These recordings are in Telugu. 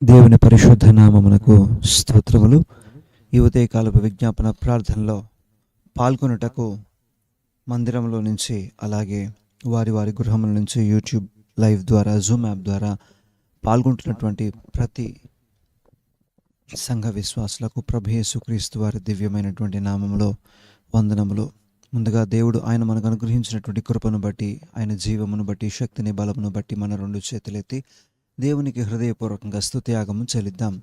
దేవుని పరిశుద్ధ నామమునకు స్తోత్రములు. ఈ ఉదయకాలపు విజ్ఞాపన ప్రార్థనలో పాల్గొనుటకు మందిరంలో నుంచి, అలాగే వారి వారి గృహముల నుంచి యూట్యూబ్ లైవ్ ద్వారా, జూమ్ యాప్ ద్వారా పాల్గొంటున్నటువంటి ప్రతి సంఘ విశ్వాసులకు ప్రభు యేసుక్రీస్తు వారి దివ్యమైనటువంటి నామములో వందనములు. ముందుగా దేవుడు ఆయన మనకు అనుగ్రహించినటువంటి కృపను బట్టి, ఆయన జీవమును బట్టి, శక్తిని, బలమును బట్టి మన రెండు చేతులెత్తి దేవునికి హృదయపూర్వకంగా స్తుతియాగము చెల్లిద్దాం.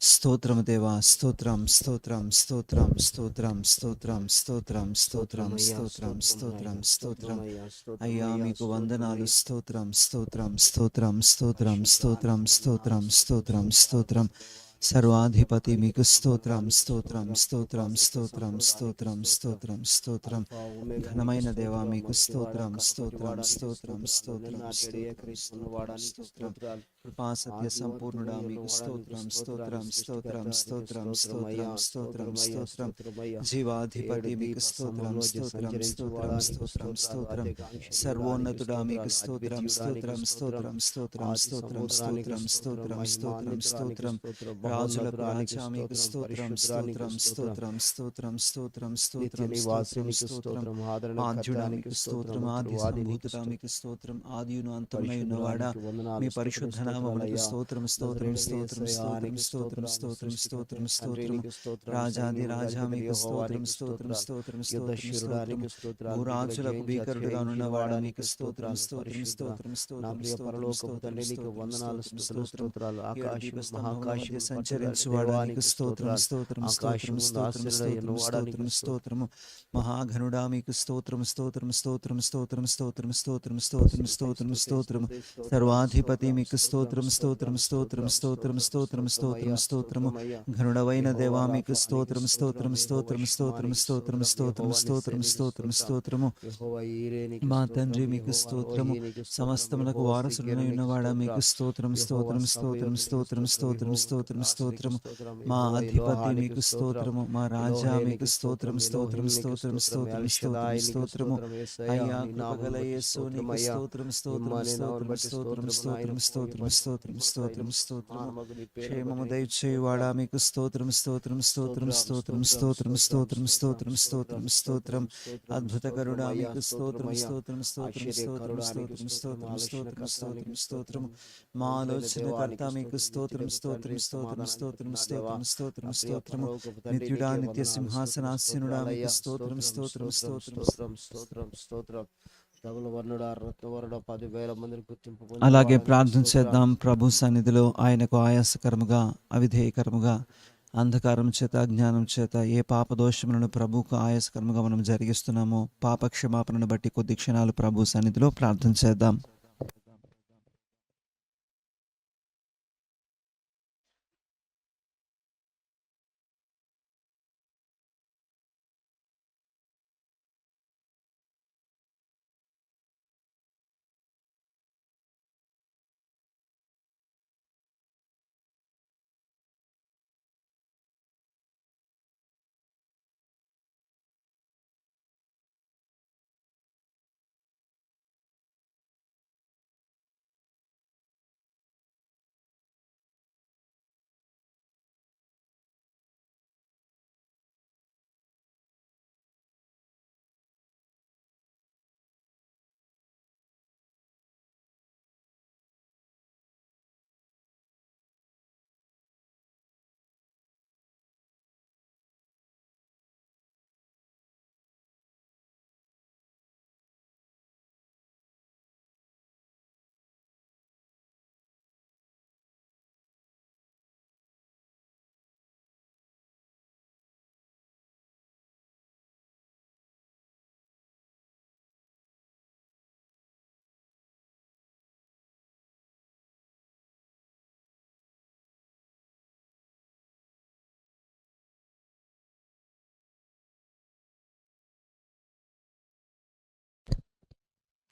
స్తోత్రము దేవా, స్తోత్రం స్తోత్రం స్తోత్రం స్తోత్రం స్తోత్రం స్తోత్రం స్తోత్రం స్తోత్రం స్తోత్రం స్తోత్రం అయ్యా మీకు వందనాలు. స్తోత్రం స్తోత్రం స్తోత్రం స్తోత్రం స్తోత్రం స్తోత్రం స్తోత్రం స్తోత్రం సర్వాధిపతి మీకు స్తోత్రం స్తోత్రం స్తోత్రం స్తోత్రం స్తోత్రం స్తోత్రం స్తోత్రం ఘనమైన దేవా మీకు స్తోత్రం స్తోత్రం స్తోత్రం స్తోత్రం స్తోత్రం కృపా సత్య సంపూర్ణుడా మీకు స్తోత్రం స్తోత్రం స్తోత్రం స్తోత్రం స్తోత్రం స్తోత్రం స్తోత్రం జీవాధిపతి మీకు స్తోత్రం స్తోత్రం స్తోత్రం స్తోత్రం స్తోత్రం సర్వోన్నతుడా మీకు స్తోత్రం స్తోత్రం స్తోత్రం స్తోత్రం స్తోత్రం స్తోత్రం స్తోత్రం స్తోత్రం స్తోత్రం రాజులకు రాజా మీకు స్తోత్రం స్తోత్రం స్తోత్రం స్తోత్రం స్తోత్రం స్తోత్రం స్తోత్రం స్తోత్రం ఆద్యుడా మీకు స్తోత్రం ఆది సంభూతుడా మీకు స్తోత్రం ఆదియును అంతమై ఉన్నవాడా మీ పరిశుద్ధ నామమునకు స్తోత్రం స్తోత్రం స్తోత్రం స్తోత్రం స్తోత్రం స్తోత్రం స్తోత్రం స్తోత్రం రాజాది రాజా మీకు స్తోత్రం స్తోత్రం స్తోత్రం స్తోత్రం స్తోత్రం భూరాజులకు భీకరుడుగా ఉన్నవాడా మీకు స్తోత్రం స్తోత్రం స్తోత్రం స్తోత్రం స్తోత్రం సంచరించువాడా నీకు స్తోత్రం స్తోత్రం స్తోత్రం స్తోత్రం స్తోత్రం స్తోత్రం స్తోత్రము మహాఘనుడా మీకు స్తోత్రం స్తోత్రం స్తోత్రం స్తోత్రం స్తోత్రం స్తోత్రం స్తోత్రం స్తోత్రం స్తోత్రం సర్వాధిపతి మీకు స్తోత్రం స్తోత్రం స్తోత్రం స్తోత్రం స్తోత్రం స్తోత్రం స్తోత్రము ఘనుడవైన దేవా మీకు స్తోత్రం స్తోత్రం స్తోత్రం స్తోత్రం స్తోత్రం స్తోత్రం స్తోత్రం స్తోత్రం స్తోత్రము మా తండ్రి మీకు స్తోత్రము సమస్తమునకు వారసుడై ఉన్నవాడా మీకు స్తోత్రం స్తోత్రం స్తోత్రం స్తోత్రం స్తోత్రం స్తోత్రం స్తోత్రము మా అధిపతి మీకు స్తోత్రము మా రాజా మీకు స్తోత్రం స్తోత్రం స్తోత్రం స్తోత్రం స్తోత్రం స్తోత్రము అయ్యా కృపగల యేసు నీకు స్తోత్రం స్తోత్రం స్తోత్రం స్తోత్రం స్తోత్రం స్తోత్రం స్తోత్రం స్తోత్రం స్తోత్రము క్షేమము దయచేయువాడా మీకు స్తోత్రం స్తోత్రం స్తోత్రం స్తోత్రం స్తోత్రం స్తోత్రం స్తోత్రం స్తోత్రం స్తోత్రం అద్భుతకరుడా మీకు స్తోత్రం స్తోత్రం స్తోత్రం స్తోత్రం స్తోత్రం స్తోత్రం స్తోత్రం స్తోత్రం స్తోత్రం మా ఆలోచనకర్త మీకు స్తోత్రం స్తోత్రం స్తోత్రం స్తోత్రం స్తోత్రం స్తోత్రం స్తోత్రము నిత్యుడా నిత్య సింహాసనాసీనుడా మీకు స్తోత్రం స్తోత్రం స్తోత్రం స్తోత్రం స్తోత్రం. అలాగే ప్రార్థన చేద్దాం. ప్రభు సన్నిధిలో ఆయనకు ఆయాసకరముగా, అవిధేయకరముగా, అంధకారం చేత, అజ్ఞానం చేత ఏ పాపదోషములను ప్రభువుకు ఆయాసకరముగా మనం జరిగిస్తున్నామో పాప క్షమాపణను బట్టి కొద్ది క్షణాలు ప్రభు సన్నిధిలో ప్రార్థన చేద్దాం.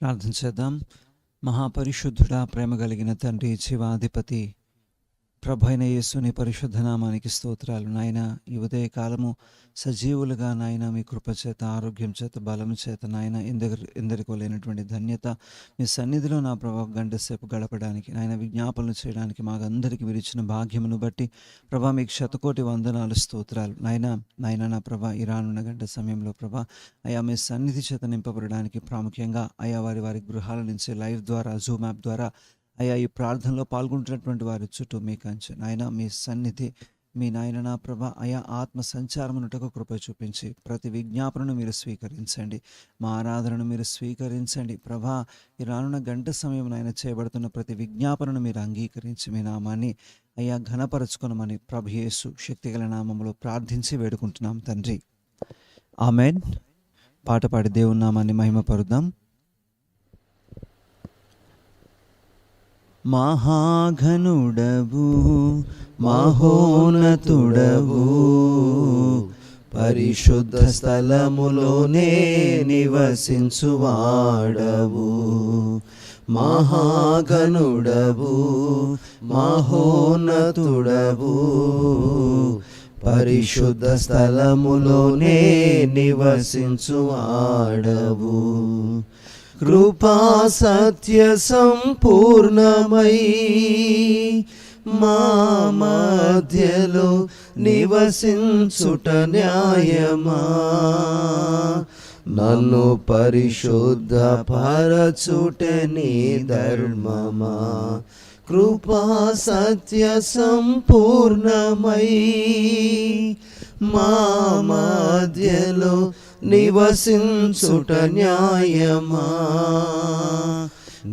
ప్రార్థన చేద్దాం. మహాపరిశుద్ధుడా, ప్రేమ కలిగిన తండ్రి, జీవాధిపతి, ప్రభైన యేసుని పరిశుద్ధ నామానికి స్తోత్రాలు. నాయన ఈ ఉదయ కాలము సజీవులుగా నాయన మీ కృప చేత, ఆరోగ్యం చేత, బలం చేత నాయన ఎందరికో లేనటువంటి ధన్యత మీ సన్నిధిలో నా ప్రభా గంట సేపు గడపడానికి, నాయన విజ్ఞాపనలు చేయడానికి మాకందరికీ మీరు ఇచ్చిన భాగ్యమును బట్టి ప్రభా మీకు శతకోటి వందనాలు, స్తోత్రాలు. నాయన నా ప్రభా ఈ రానున్న గంట సమయంలో ప్రభా అయా మీ సన్నిధి చేత నింపబడడానికి, ప్రాముఖ్యంగా అయా వారి గృహాల నుంచి లైవ్ ద్వారా, జూమ్ యాప్ ద్వారా అయ్యా ఈ ప్రార్థనలో పాల్గొంటున్నటువంటి వారి చుట్టూ మీ కంచె నాయన మీ సన్నిధి, మీ నాయన నా ప్రభ అయా ఆత్మ సంచారమునటకు కృప చూపించి ప్రతి విజ్ఞాపనను మీరు స్వీకరించండి, మా ఆరాధనను మీరు స్వీకరించండి ప్రభా. ఈ రానున్న గంట సమయం నాయన చేయబడుతున్న ప్రతి విజ్ఞాపనను మీరు అంగీకరించి మీ నామాన్ని అయ్యా ఘనపరచుకొనమని ప్రభు యేసు శక్తిగల నామములో ప్రార్థించి వేడుకుంటున్నాం తండ్రి, ఆమెన్. పాట పాడి దేవుని నామాన్ని మహిమపరుద్దాం. మహాఘనుడవు మహోన్నతుడవు, పరిశుద్ధ స్థలములోనే నివసించువాడవు. మహాఘనుడవు మహోన్నతుడవు, పరిశుద్ధ స్థలములోనే నివసించువాడవు. కృపా సత్య సంపూర్ణమై మా మధ్యలో నివసించుట న్యాయమా, నన్ను పరిశుద్ధ పరచుట నీ ధర్మమా. కృపా సత్య సంపూర్ణమై మా మధ్యలో నివసించుట న్యాయమా,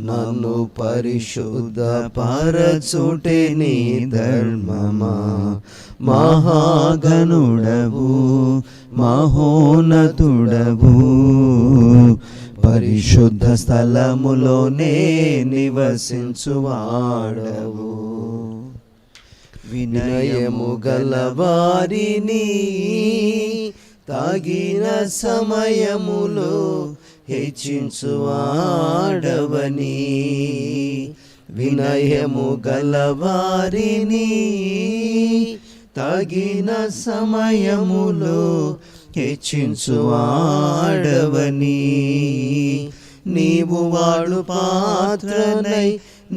నన్ను పరిశుద్ధ పరచుటే నీ ధర్మమా. మహాగణుడవు మహోన్నతుడవు, పరిశుద్ధ స్థలములోనే నివసించువాడవు. వినయము గలవారిని తగిన సమయములో హెచ్చించువాడవని, వినయము గలవారిని తగిన సమయములో హెచ్చించువాడవని. నీవు వాడు పాత్రనై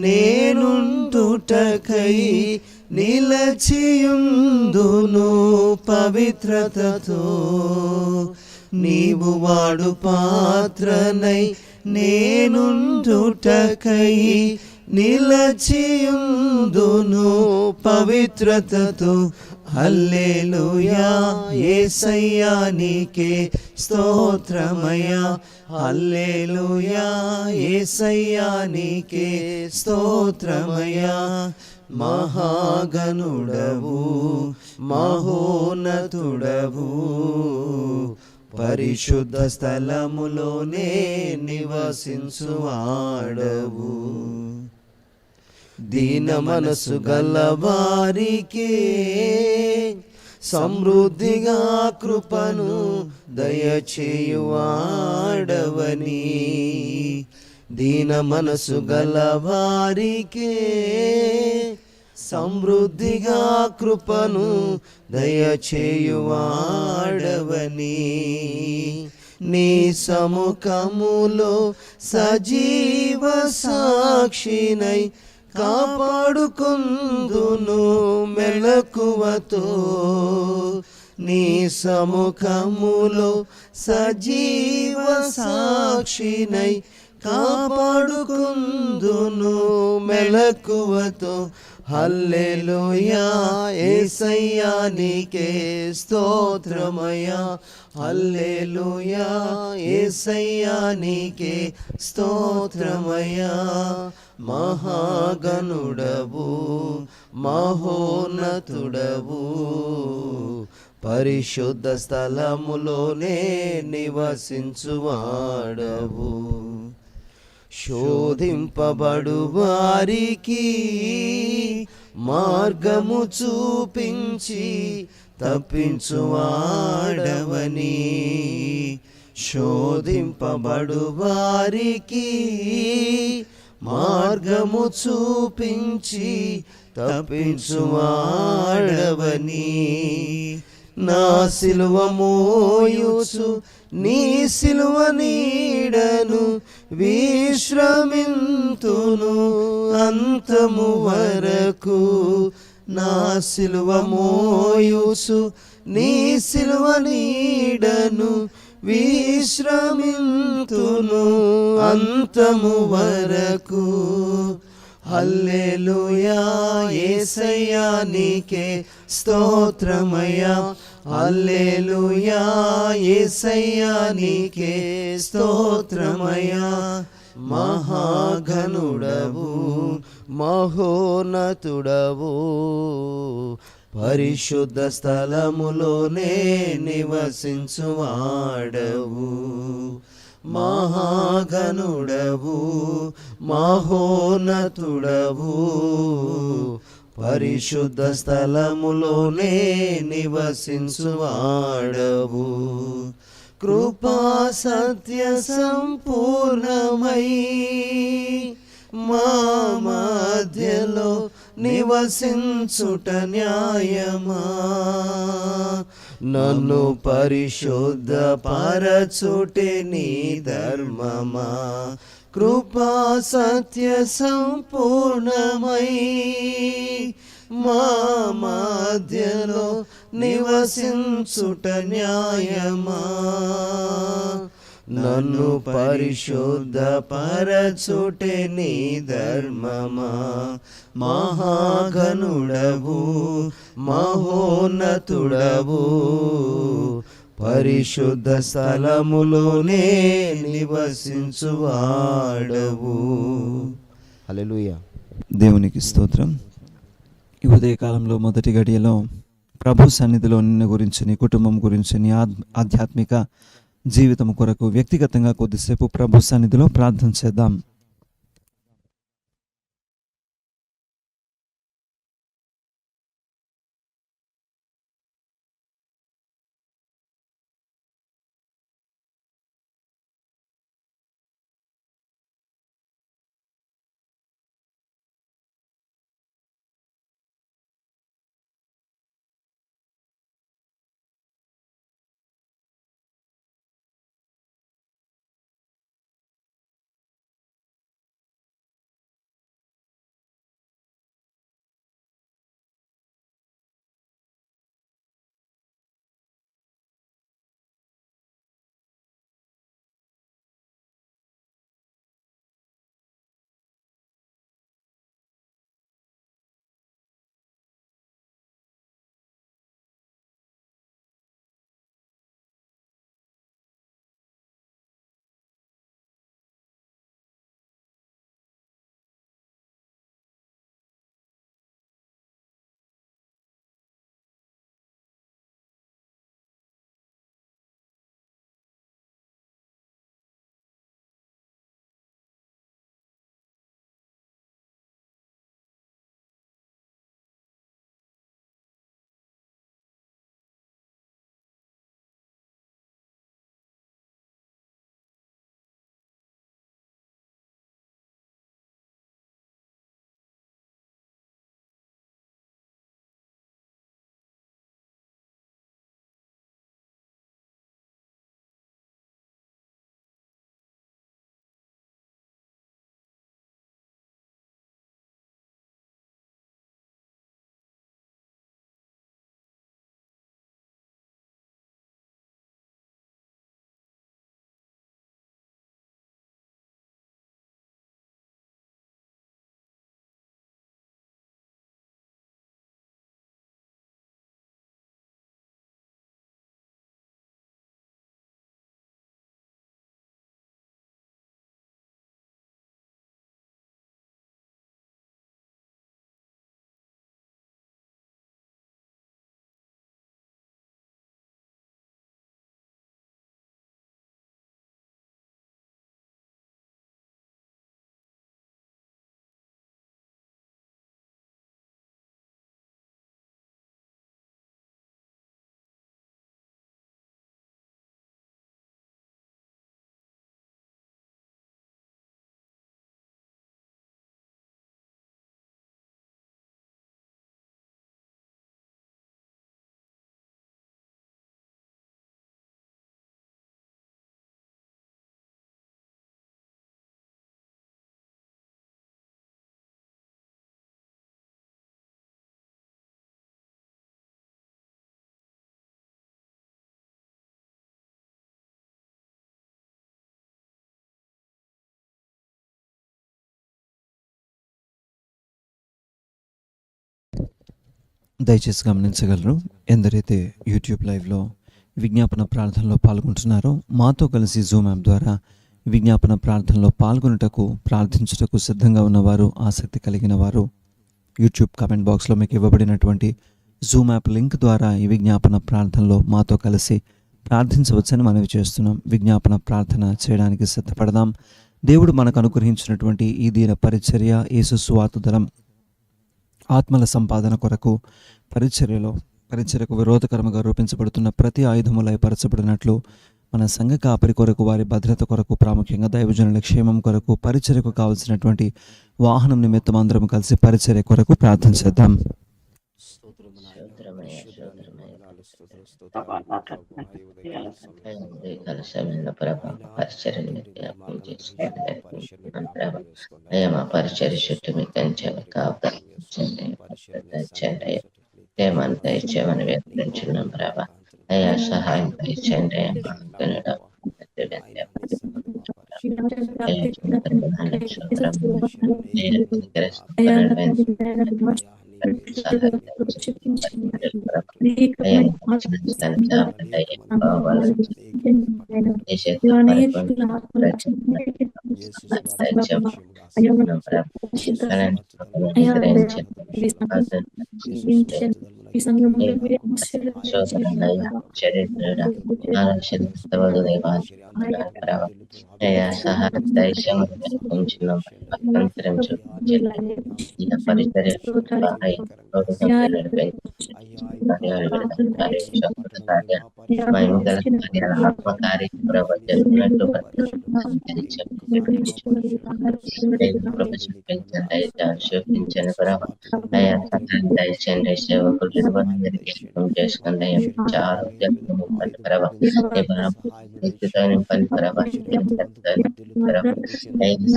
నేనుందుటకై నిలచియుందును పవిత్రతతో. నీవు వాడు పాత్రనై నేనుందుటకై నిలచియుందును పవిత్రతతో. హల్లెలూయా యేసయ్యా నీకే స్తోత్రమయ్యా, హల్లెలూయా యేసయ్యా నీకే స్తోత్రమయ్యా. మహాగణుడవు మహోన్నతుడవు, పరిశుద్ధ స్థలములోనే నివసించువాడవు. దీన మనసు గలవారికే సమృద్ధిగా కృపను దయచేయువాడవని. దీన మనసు గలవారికే సమృద్ధిగా కృపను దయచేయువాడవని. నీ సముఖములో సజీవ సాక్షినై కాపాడుకుందును మెలకువతో. నీ సముఖములో సజీవ సాక్షినై కాపాడుకుందును మెలకువతో. హల్లెలూయా యేసయ్యా నీకే స్తోత్రమయ్యా, హల్లెలూయా యేసయ్యా నీకే స్తోత్రమయ్యా. మహాగణుడవు మహోన్నతుడవు, పరిశుద్ధ స్థలములోనే నివసించువాడవు. శోధింపబడు వారికి మార్గము చూపించి తప్పించువాడవని. శోధింపబడు వారికి మార్గము చూపించి తప్పించువాడవని. నా సిలువ మోయుచు నీ సిలువ నీడను విశ్రమింతును అంతము వరకు. నా సిలువ మోయుచు నీ సిలువ నీడను విశ్రమింతును అంతము వరకు. హల్లెలూయా యేసయ్యా నీకే స్తోత్రమయ్యా. హల్లెలూయా యేసయ్యా నీకే స్తోత్రమయ్యా. మహాఘనుడవు మహోన్నతుడవు పరిశుద్ధ స్థలములోనే నివసించువాడవు. మహాఘనుడవు మహోన్నతుడవు పరిశుద్ధ స్థలములోనే నివసించువాడవు. కృపా సత్య సంపూర్ణమై మా మధ్యలో నివసించుట న్యాయమా. నన్ను పరిశుద్ధ పరచుటే నీ ధర్మమా. కృపా సత్య సంపూర్ణమై మా మధ్యలో నివసించుట న్యాయమా. నన్ను పరిశుద్ధ పరచుటే నీ ధర్మమా. మహాఘనుడవు మహోన్నతుడవు పరిశుద్ధ స్థలములోనే నివసించువాడవు. హల్లెలూయా. దేవునికి స్తోత్రం. ఈ ఉదయకాలంలో మొదటి గడియలో ప్రభు సన్నిధిలో నిన్ను గురించి, నీ కుటుంబం గురించి, నీ ఆధ్యాత్మిక జీవితం కొరకు వ్యక్తిగతంగా కొద్దిసేపు ప్రభు సన్నిధిలో ప్రార్థన చేద్దాం. దయచేసి గమనించగలరు, ఎందరైతే యూట్యూబ్ లైవ్లో విజ్ఞాపన ప్రార్థనలో పాల్గొంటున్నారో మాతో కలిసి జూమ్ యాప్ ద్వారా విజ్ఞాపన ప్రార్థనలో పాల్గొనుటకు ప్రార్థించుటకు సిద్ధంగా ఉన్నవారు, ఆసక్తి కలిగిన వారు యూట్యూబ్ కామెంట్ బాక్స్లో మీకు ఇవ్వబడినటువంటి జూమ్ యాప్ లింక్ ద్వారా ఈ విజ్ఞాపన ప్రార్థనలో మాతో కలిసి ప్రార్థించవచ్చని మనవి చేస్తున్నాం. విజ్ఞాపన ప్రార్థన చేయడానికి సిద్ధపడదాం. దేవుడు మనకు అనుగ్రహించినటువంటి ఈ దీన పరిచర్య, యేసు సువార్త దళం ఆత్మల సంపాదన కొరకు పరిచర్యకు విరోధకరముగా రూపించబడుతున్న ప్రతి ఆయుధము లయపరచబడినట్లు మన సంఘ కాపరి కొరకు, వారి భద్రత కొరకు, ప్రాముఖ్యంగా దైవజనుల క్షేమం కొరకు, పరిచర్యకు కావలసినటువంటి వాహనం నిమిత్తం అందరం కలిసి పరిచర్య కొరకు ప్రార్థన చేద్దాం. మా పరిచర్య చుట్టూ మీ కంచెలు కాపాడండి, క్షేమాన్ని దయచేయమని వేడుకుంటున్నాం ప్రభా. అయ్యా సహాయం దయచేయండి. చూపించండి ప్రభా. అయ్యా సహాయం దయచేయండి. సేవకులు చేసుకుంటే ఆరోగ్యం ప్రభా. నింపండి ప్రభా.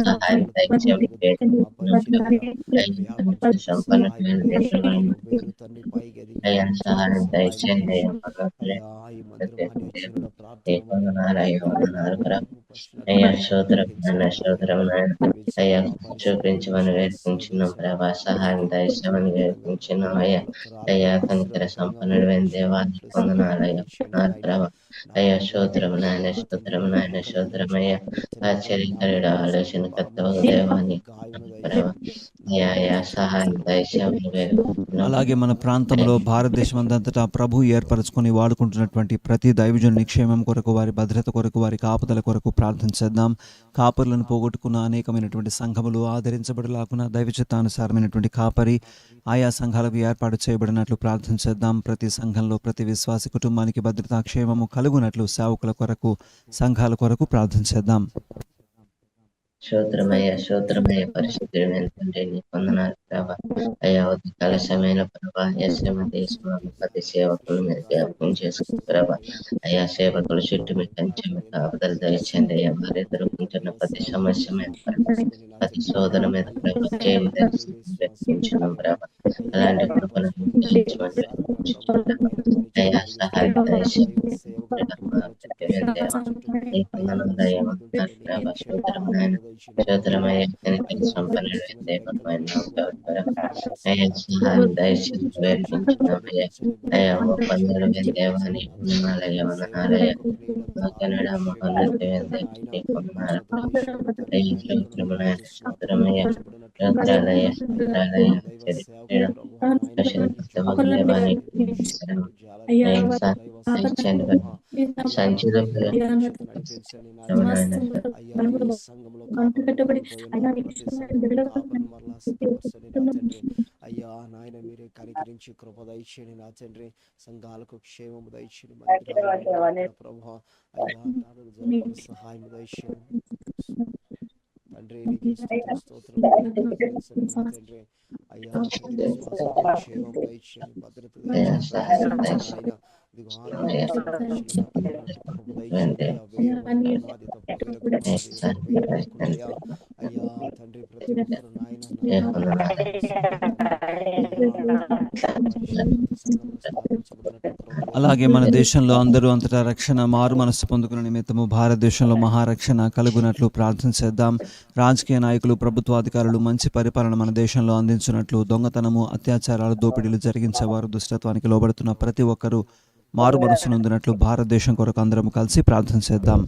సహాయం దయచేయండి. అయ్యా సహాయం దయచేయండి. అయ్యా శోధరం అయ్యా చూపించమని వేడుకుంటున్నాం ప్రభా. సహాయం దయచేయమని వేడుకుంటున్నాం అయ్యా. అయ్యా కనికర సంపన్నుడు దేవాన్ని పొందనాలయ్యా ప్రభా. అయ్యా శోధరం నాయన శోధరమయ్యా. ఆశ్చర్యకరుడు ఆలోచన కర్తవ దేవాన్ని ప్రభా. అయ్యా సహాయం దయచేయమని వేడుకుంటున్నాం. అలాగే మన ప్రాంతంలో భారతదేశం అంతటా ప్రభు ఏర్పరచుకొని వాడుకుంటున్నటువంటి ప్రతి దైవజనుని క్షేమం కొరకు, వారి భద్రత కొరకు, వారి కాపుదల కొరకు ప్రార్థన చేద్దాం. కాపరులను పోగొట్టుకున్న అనేకమైనటువంటి సంఘములు ఆదరించబడలాకున్న దైవచిత్తానుసారమైనటువంటి కాపరి ఆయా సంఘాలకు ఏర్పాటు చేయబడినట్లు ప్రార్థన చేద్దాం. ప్రతి సంఘంలో ప్రతి విశ్వాసి కుటుంబానికి భద్రతా క్షేమము కలుగునట్లు సేవకుల కొరకు, సంఘాల కొరకు ప్రార్థన చేద్దాం. శోత్రమయ్య పరిశుద్ధుడు వెళ్తుంటే నీ పొందనాలు ప్రభా. అయ్యా ఉదయకాల సమయంలో ప్రభా ప్రతి సేవకులు మీరు జ్ఞాపకం చేసుకుని ప్రభా. అయ్యా సేవకుల చుట్టూ మీ కంచె మీ కాపుదలు దయచేయండి అయ్యా. వారు ఎదుర్కొంటున్న ప్రతి సమస్య మీద ప్రతి శోధన మీద ప్రభా జయం దర్శించున్నాం ప్రభా. అలాంటి కృపను అయ్యా సహాయం దయచేయండి. శోధరమయ్య సంపన్నుడు అయ్యా సహాయం దయచేసి వేడుకుంటున్నామయ్య. అయ్యా ఒప్పందాలు దేవాన్ని వందనాలయ్య వందనాలయ్య. కన్నడ మహోన్నతి వందనాలు శోధరమయ్య రుద్రాలయ సంచిలో అయ్యా నాయన మీరే కనికరించి కృప దయచేయండి నా తండ్రి. సంఘాలకు క్షేమము దయచేయండి ప్రభా. అయ్యా సహాయం దయచేయండి తండ్రి. స్తోత్రం తండ్రి. అయ్యా క్షేమం దయచేయండి, భద్రత దయచేయండి. అయ్యా తండ్రి ప్రతి ఒక్కరు నాయన పరిశుద్ధ సంఘమును స్థాపించబడినట్లు కృప అలాగే మన దేశంలో అందరూ అంతటా రక్షణ మారు మనస్సు పొందుకున్న నిమిత్తము భారతదేశంలో మహారక్షణ కలుగునట్లు ప్రార్థన చేద్దాం. రాజకీయ నాయకులు, ప్రభుత్వాధికారులు మంచి పరిపాలన మన దేశంలో అందించినట్లు, దొంగతనము, అత్యాచారాలు, దోపిడీలు జరిగించేవారు, దుష్టత్వానికి లోబడుతున్న ప్రతి ఒక్కరూ మారు మనస్సు నొందినట్లు భారతదేశం కొరకు అందరం కలిసి ప్రార్థన చేద్దాం.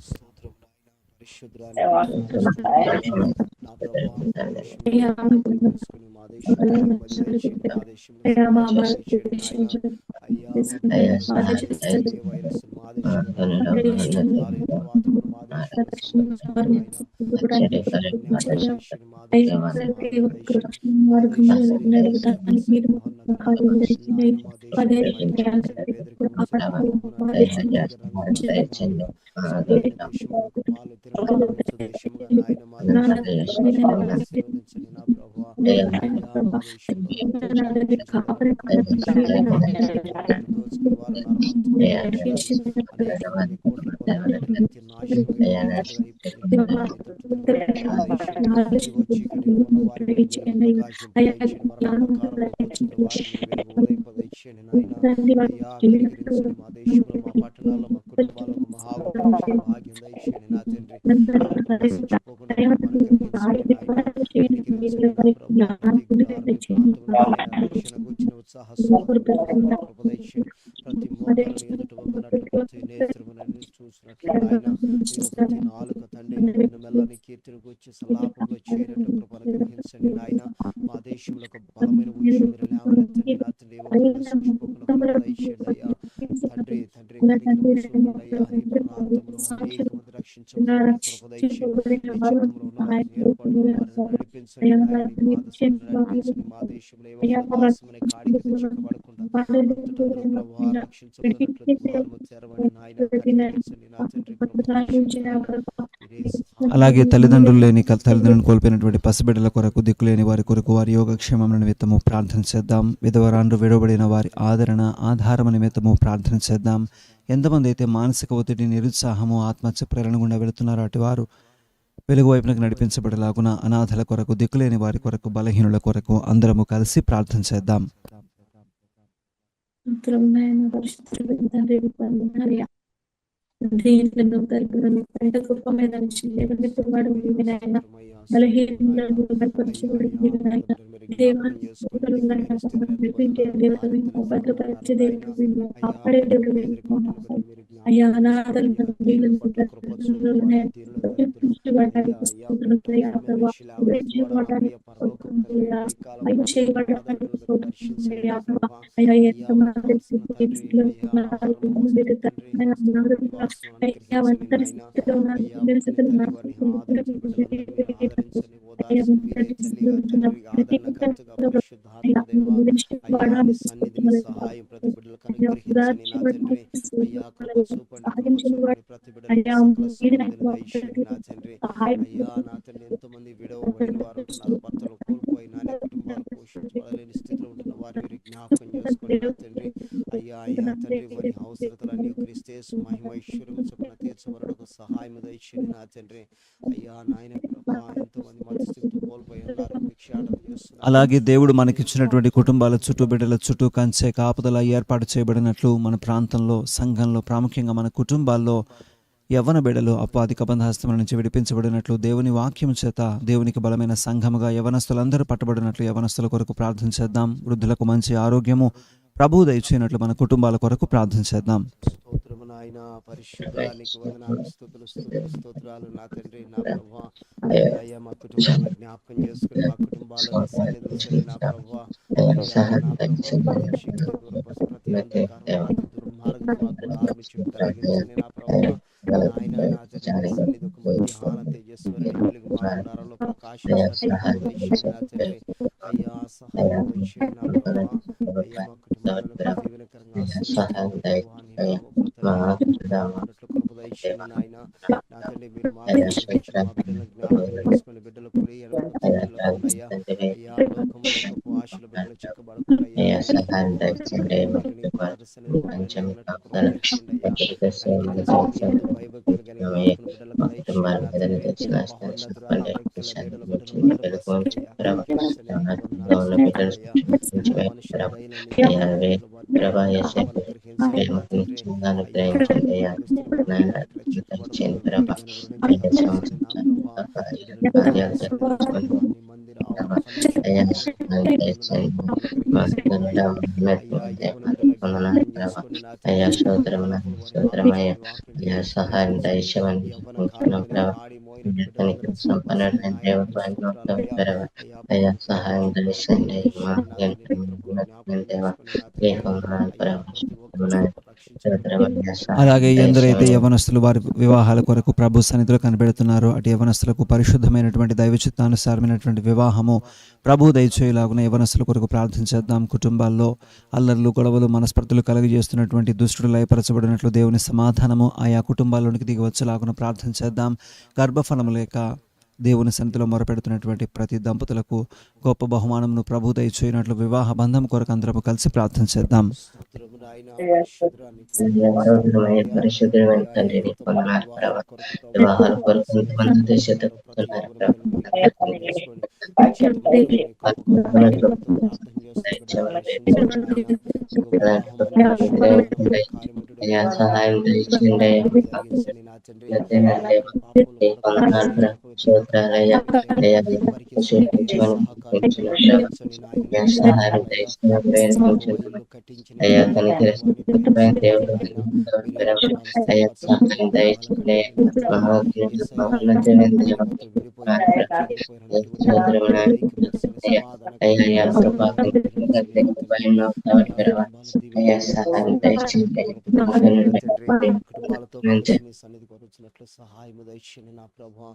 అలాగే తల్లిదండ్రులను కోల్పోయినటువంటి పసిబిడ్డల కొరకు, దిక్కులేని వారి కొరకు, వారి యోగక్షేమం నిమిత్తము ప్రార్థన చేద్దాం. విధవరాండ్రు, విడవబడిన వారి ఆదరణ, ఆధారము నిమిత్తము ప్రార్థన చేద్దాం. ఎంతమంది అయితే మానసిక ఒత్తిడి, నిరుత్సాహము, ఆత్మహత్య ప్రేరణ గుండా వెళుతున్నారో అటు వారు వెలుగు వైపునకు నడిపించబడలాగున, అనాథల కొరకు, దిక్కులేని వారి కొరకు, బలహీనుల కొరకు అందరము కలిసి ప్రార్థన చేద్దాం. ఎంతోమంది విడవబడిన వారు ఉన్నారు, భర్తలు కోల్పోయిన కుటుంబాలు పోషించబడలేని స్థితిలో ఉంటున్న వారి జ్ఞాపకం చేసుకుని నా తండ్రి అయ్యా తండ్రి వారి అవసరతలన్నీ క్రీస్తు మహిమ ఐశ్వర్యం చొప్పున తీర్చబడకు సహాయం దయచేయండి నా తండ్రి. అయ్యా నాయన ఎంతోమంది మధ్యస్థితితో కోల్పోయి ఉన్నారు, భిక్షాటన చేస్తున్నారు. అలాగే దేవుడు మనకిచ్చినటువంటి కుటుంబాల చుట్టూ, బిడ్డల చుట్టూ కంచె కాపుదల ఏర్పాటు చేయబడినట్లు మన ప్రాంతంలో, సంఘంలో, ప్రాముఖ్యంగా మన కుటుంబాల్లో యవ్వన బిడ్డలు అపాధిక బంధహస్తముల నుంచి విడిపించబడినట్లు, దేవుని వాక్యం చేత దేవునికి బలమైన సంఘముగా యవనస్తులందరూ పట్టబడినట్లు యవనస్తుల కొరకు ప్రార్థన చేద్దాం. వృద్ధులకు మంచి ఆరోగ్యము ప్రభువు దయచేయనట్లు మన కుటుంబాల కొరకు ప్రార్థన చేద్దాం. స్తోత్రము నాయన, పరిశుద్ధానికి వందనాలు, స్తోత్రాలు నా తండ్రి, నా ప్రభువా. అయ్యా మా కుటుంబాలను జ్ఞాపకం చేసుకుని మా కుటుంబాలను సన్నిధించండి నా ప్రభువా. ప్రతి అంధకారం, దుర్మార్గం ఆరంభించి తొలగించండి నా ప్రభువా. నాయన నా తండ్రి సన్నిధి ఒక మధ్యాహ్న తేజస్వరి వెలుగు మాట్లాడాలో ప్రకాశించినట్లు నా తండ్రి అయ్యా సహాయం చేయండి నా ప్రభువా. అయ్యా మా కుటుంబాలను దీవెనకరంగా నాయన నా తండ్రి మీరు మా బిడ్డలను జ్ఞాపకం చేసుకుని బిడ్డలు కుడి అయ్యా నెరవేర్చుకుంటున్నాయ్యా. తండ్రి అయ్యా లోకపు ఆశల బిడ్డలు చిక్కబడకుండా అయ్యా అయ్యా తండ్రి సహాయం దయచండి వారిని పాదశని కొంచెం మరపెట్టుకున్నట్లు కృప కాపుదల తెచ్చిండి అయ్యా. సేవలు కనికరించండి ఎందు భయభక్తులు కలిగిన ఆత్మల బిడ్డలకు మా దయచేయండి కుటుంబాల నా మీద తండ్రి. తెచ్చిన మహోన్నతుడు చెప్పండి ఆరోగ్యాల శాంతి బీడల నుంచి బిడ్డలు బిడ్డలకు భద్రపరచండి అయ్యా. కనికరించండి నీకు వందనాలు ఉన్న బిడ్డలు స్తోత్రాలయ్యా. సర్వ మనుషుల ప్రభా దయలని అయ్యా కృపలు వారి ప్రభా పట్ల యేసే అనుగ్రహించండి నా తండ్రి. అయ్యా అనుగ్రహించండి అయ్యా రోగస్తుల బిడ్డలు నాయన ముట్టట్లు దయచేయండి చిక్కబడకుండా ప్రభా మెండుగా నుంచి అయ్యా కాపాడండి నా సంవత్సరం ప్రభా. బిడ్డలను కార్యాలు దీవించండి నా తెచ్చుకొని ప్రభా. నీ మందిర ఆవరణ ప్రభా అయ్యా ఫలించున్నట్లు నీ కృపా సహాయం కృపలను దయచేయండి అనుగ్రహించండి మాకు నాయన. అయ్యా యవ్వన బిడ్డల వందనాలు జ్ఞాపకం ప్రభా చేసుకొని నా అయ్యా తండ్రి. స్తోత్రం తలపులు వారి స్తోత్రమయ్యా ఆలోచనలు వాక్యం అయ్యా గ్రహించడం సహాయం చేసి దయచేయమని యవ్వన కాలం ఉంటున్నాం కలిగి ప్రభా పాడి మోయినట్టు బిడ్డలందరినీ సంపన్నుడు సిద్ధపరచండి నాయన. దేవ స్తోత్రాలయ్యా. అయ్యా అయ్యా ప్రతి బిడ్డను సహాయం రక్షింపబడకుండా దయచేయండి మా దయచేయండి నా తండ్రి. నీ కృపలో జ్ఞాపకం దేవ చేసుకొని నా తండ్రి. అయ్యా ప్రతి ఒక్కరిని రక్షించండి ప్రభు. సహాయం అలాగే ఎందరైతే దయచేయండి యవనస్తులు వారి వివాహాల కొరకు ప్రభు సన్నిధిలో కనిపెడుతున్నారో అటు యవనస్తులకు పరిశుద్ధమైనటువంటి దైవ చిత్తానుసారమైనటువంటి వివాహము ప్రభు దయచేయలాగున యవనస్తుల కొరకు ప్రార్థించేద్దాం. కుటుంబాల్లో అల్లర్లు గొడవలు మనస్పర్ధలు కలుగజేస్తున్నటువంటి దుష్టుడు లయపరచబడినట్లు దేవుని సమాధానము ఆయా కుటుంబాల్లోనికి దిగి వచ్చేలాగున ప్రార్థించేద్దాం. గర్భఫలము లేక దేవుని సన్నిధిలో మొరపెడుతున్నటువంటి ప్రతి దంపతులకు గొప్ప బహుమానమును ప్రభు దయచేయనట్లు వివాహ బంధం కొరకు అందరము కలిసి ప్రార్థించేద్దాం. స్తోత్రము నాయన. పరిశుద్ధురానికి పరిశుద్ధమైన స్తోత్రాలయ్యా. పరిశుద్ధమైన అయ్యా తండ్రి నీకు ఎంతమంది వందనాలు వివాహాల ప్రభా కొరకు ప్రభు వివాహాల కొరకు ఎంతమంది ప్రతి దేశతున్నారు యవ్వన ప్రభా బిడ్డను మీరు జ్ఞాపకం చేసుకొని మీ చేతుల మీదుగా నీ కృపకు అప్పగించుకుంటూ ప్రార్థన చేస్తున్న బిడ్డలను దర్శించండి నాయన. ఇగో వివాహమైన పరిశుద్ధమైన కార్యముడు అయ్యా సహాయం దయచేయండి కలిగించండి నా తండ్రి. దేవ పాపములు నీకు పడకుండా వందనాలు నీ స్తోత్రాలయ్యా అయ్యా వారికి సరైన సహకారం మీరు అనుగ్రహించండి నాయన. అయ్యా నీకు సహాయం స్తోత్రాలయ్యా. దయచేయండి ఇల్లు కట్టించిన అయ్యా యజమాని కనికరిస్తున్న దేవుడు నాయన. మీరు కుటుంబాలు అయ్యా స్థిరపరచండి. సహాయం గృహాలు దయచేయండి కట్టండి నా ప్రభా. యేసయ్యా భార్యాభర్తలు విడిపోయినట్లు చెడిపోయినటువంటి వారిని ఐక్యపరచండి. అయ్యా సమాధానకరమైన ప్రభా సంబంధాలు అనుగ్రహించండి నా తండ్రి. అయ్యా కుటుంబాలు అయ్యా దీవించండి. సహాయం దయచేయండి కృప తెచ్చండి నా తండ్రి. కుటుంబాలతో కలిసి నీ సన్నిధికి వచ్చినట్లు సహాయము దయచేయండి నా ప్రభా.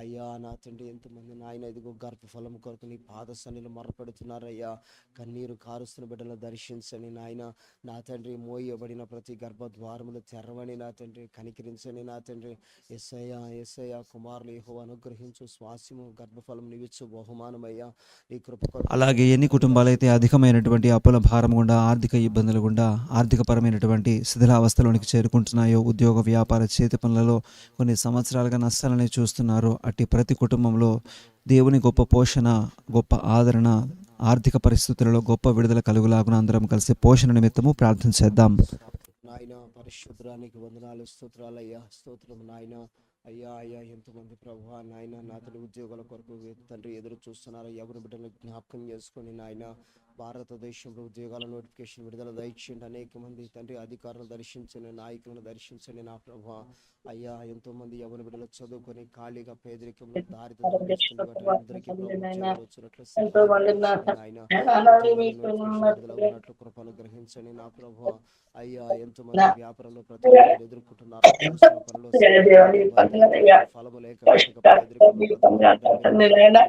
అయ్యా నా తండ్రి ఎంతమంది నాయన ఇదిగో గర్భఫలం కొరకు నీ పాద సన్నిధిలో మొరపెడుతున్నారయ్యా. కన్నీరు కారుస్తున్న బిడ్డలు దర్శించండి నాయన. నా తండ్రి మోయబడిన ప్రతి గర్భద్వారములు తెరవని నా తండ్రి. కనికరించండి నా తండ్రి. యేసయ్య కుమారులు యెహోవా అనుగ్రహించు స్వాస్యము గర్భఫలం నివిచ్చు బహుమానమయ్యా. నీ కృప కొరకు అలాగే ఎన్ని కుటుంబాలైతే అధికమైనటువంటి అప్పుల భారం గుండా ఆర్థిక ఇబ్బందులు గుండా ఆర్థికపరమైనటువంటి శిథిలావస్థలోనికి చేరుకుంటున్నాయో, ఉద్యోగ వ్యాపార చేతి పనులలో కొన్ని సంవత్సరాలుగా నష్టాలని చూస్తున్నారో అట్టి ప్రతి కుటుంబంలో దేవుని గొప్ప పోషణ, గొప్ప ఆదరణ, ఆర్థిక పరిస్థితులలో గొప్ప విడుదల కలుగులాగున అందరం కలిసి పోషణ నిమిత్తము ప్రార్థించేద్దాం. నాయన పరిశుద్ధానికి వందనాలు స్తోత్రాలయ్యా. స్తోత్రం నాయన. అయ్యా ఎంతమంది ప్రభు నాయన నా తండ్రి ఉద్యోగాల కొరకు తండ్రి ఎదురు చూస్తున్నారు. ఎవరి బిడ్డలు జ్ఞాపకం చేసుకొని నాయన భారతదేశంలో ఉద్యోగాల నోటిఫికేషన్ విడుదల దయచేయండి. అనేక మంది తండ్రి అధికారులను దర్శించండి, నాయకులను దర్శించండి నా ప్రభు. అయ్యా ఎంతో మంది ఎవరి బిడ్డలు చదువుకొని ఖాళీగా పేదరికంలో దారిద్ర్యం అందరికీ వచ్చినట్లు నాయన విడుదల కృప అనుగ్రహించండి నా ప్రభు. అయ్యా ఎంతో మంది వ్యాపారంలో ప్రతి ఎదుర్కొంటున్నారు. చేస్తున్న పనులు ఫలము లేక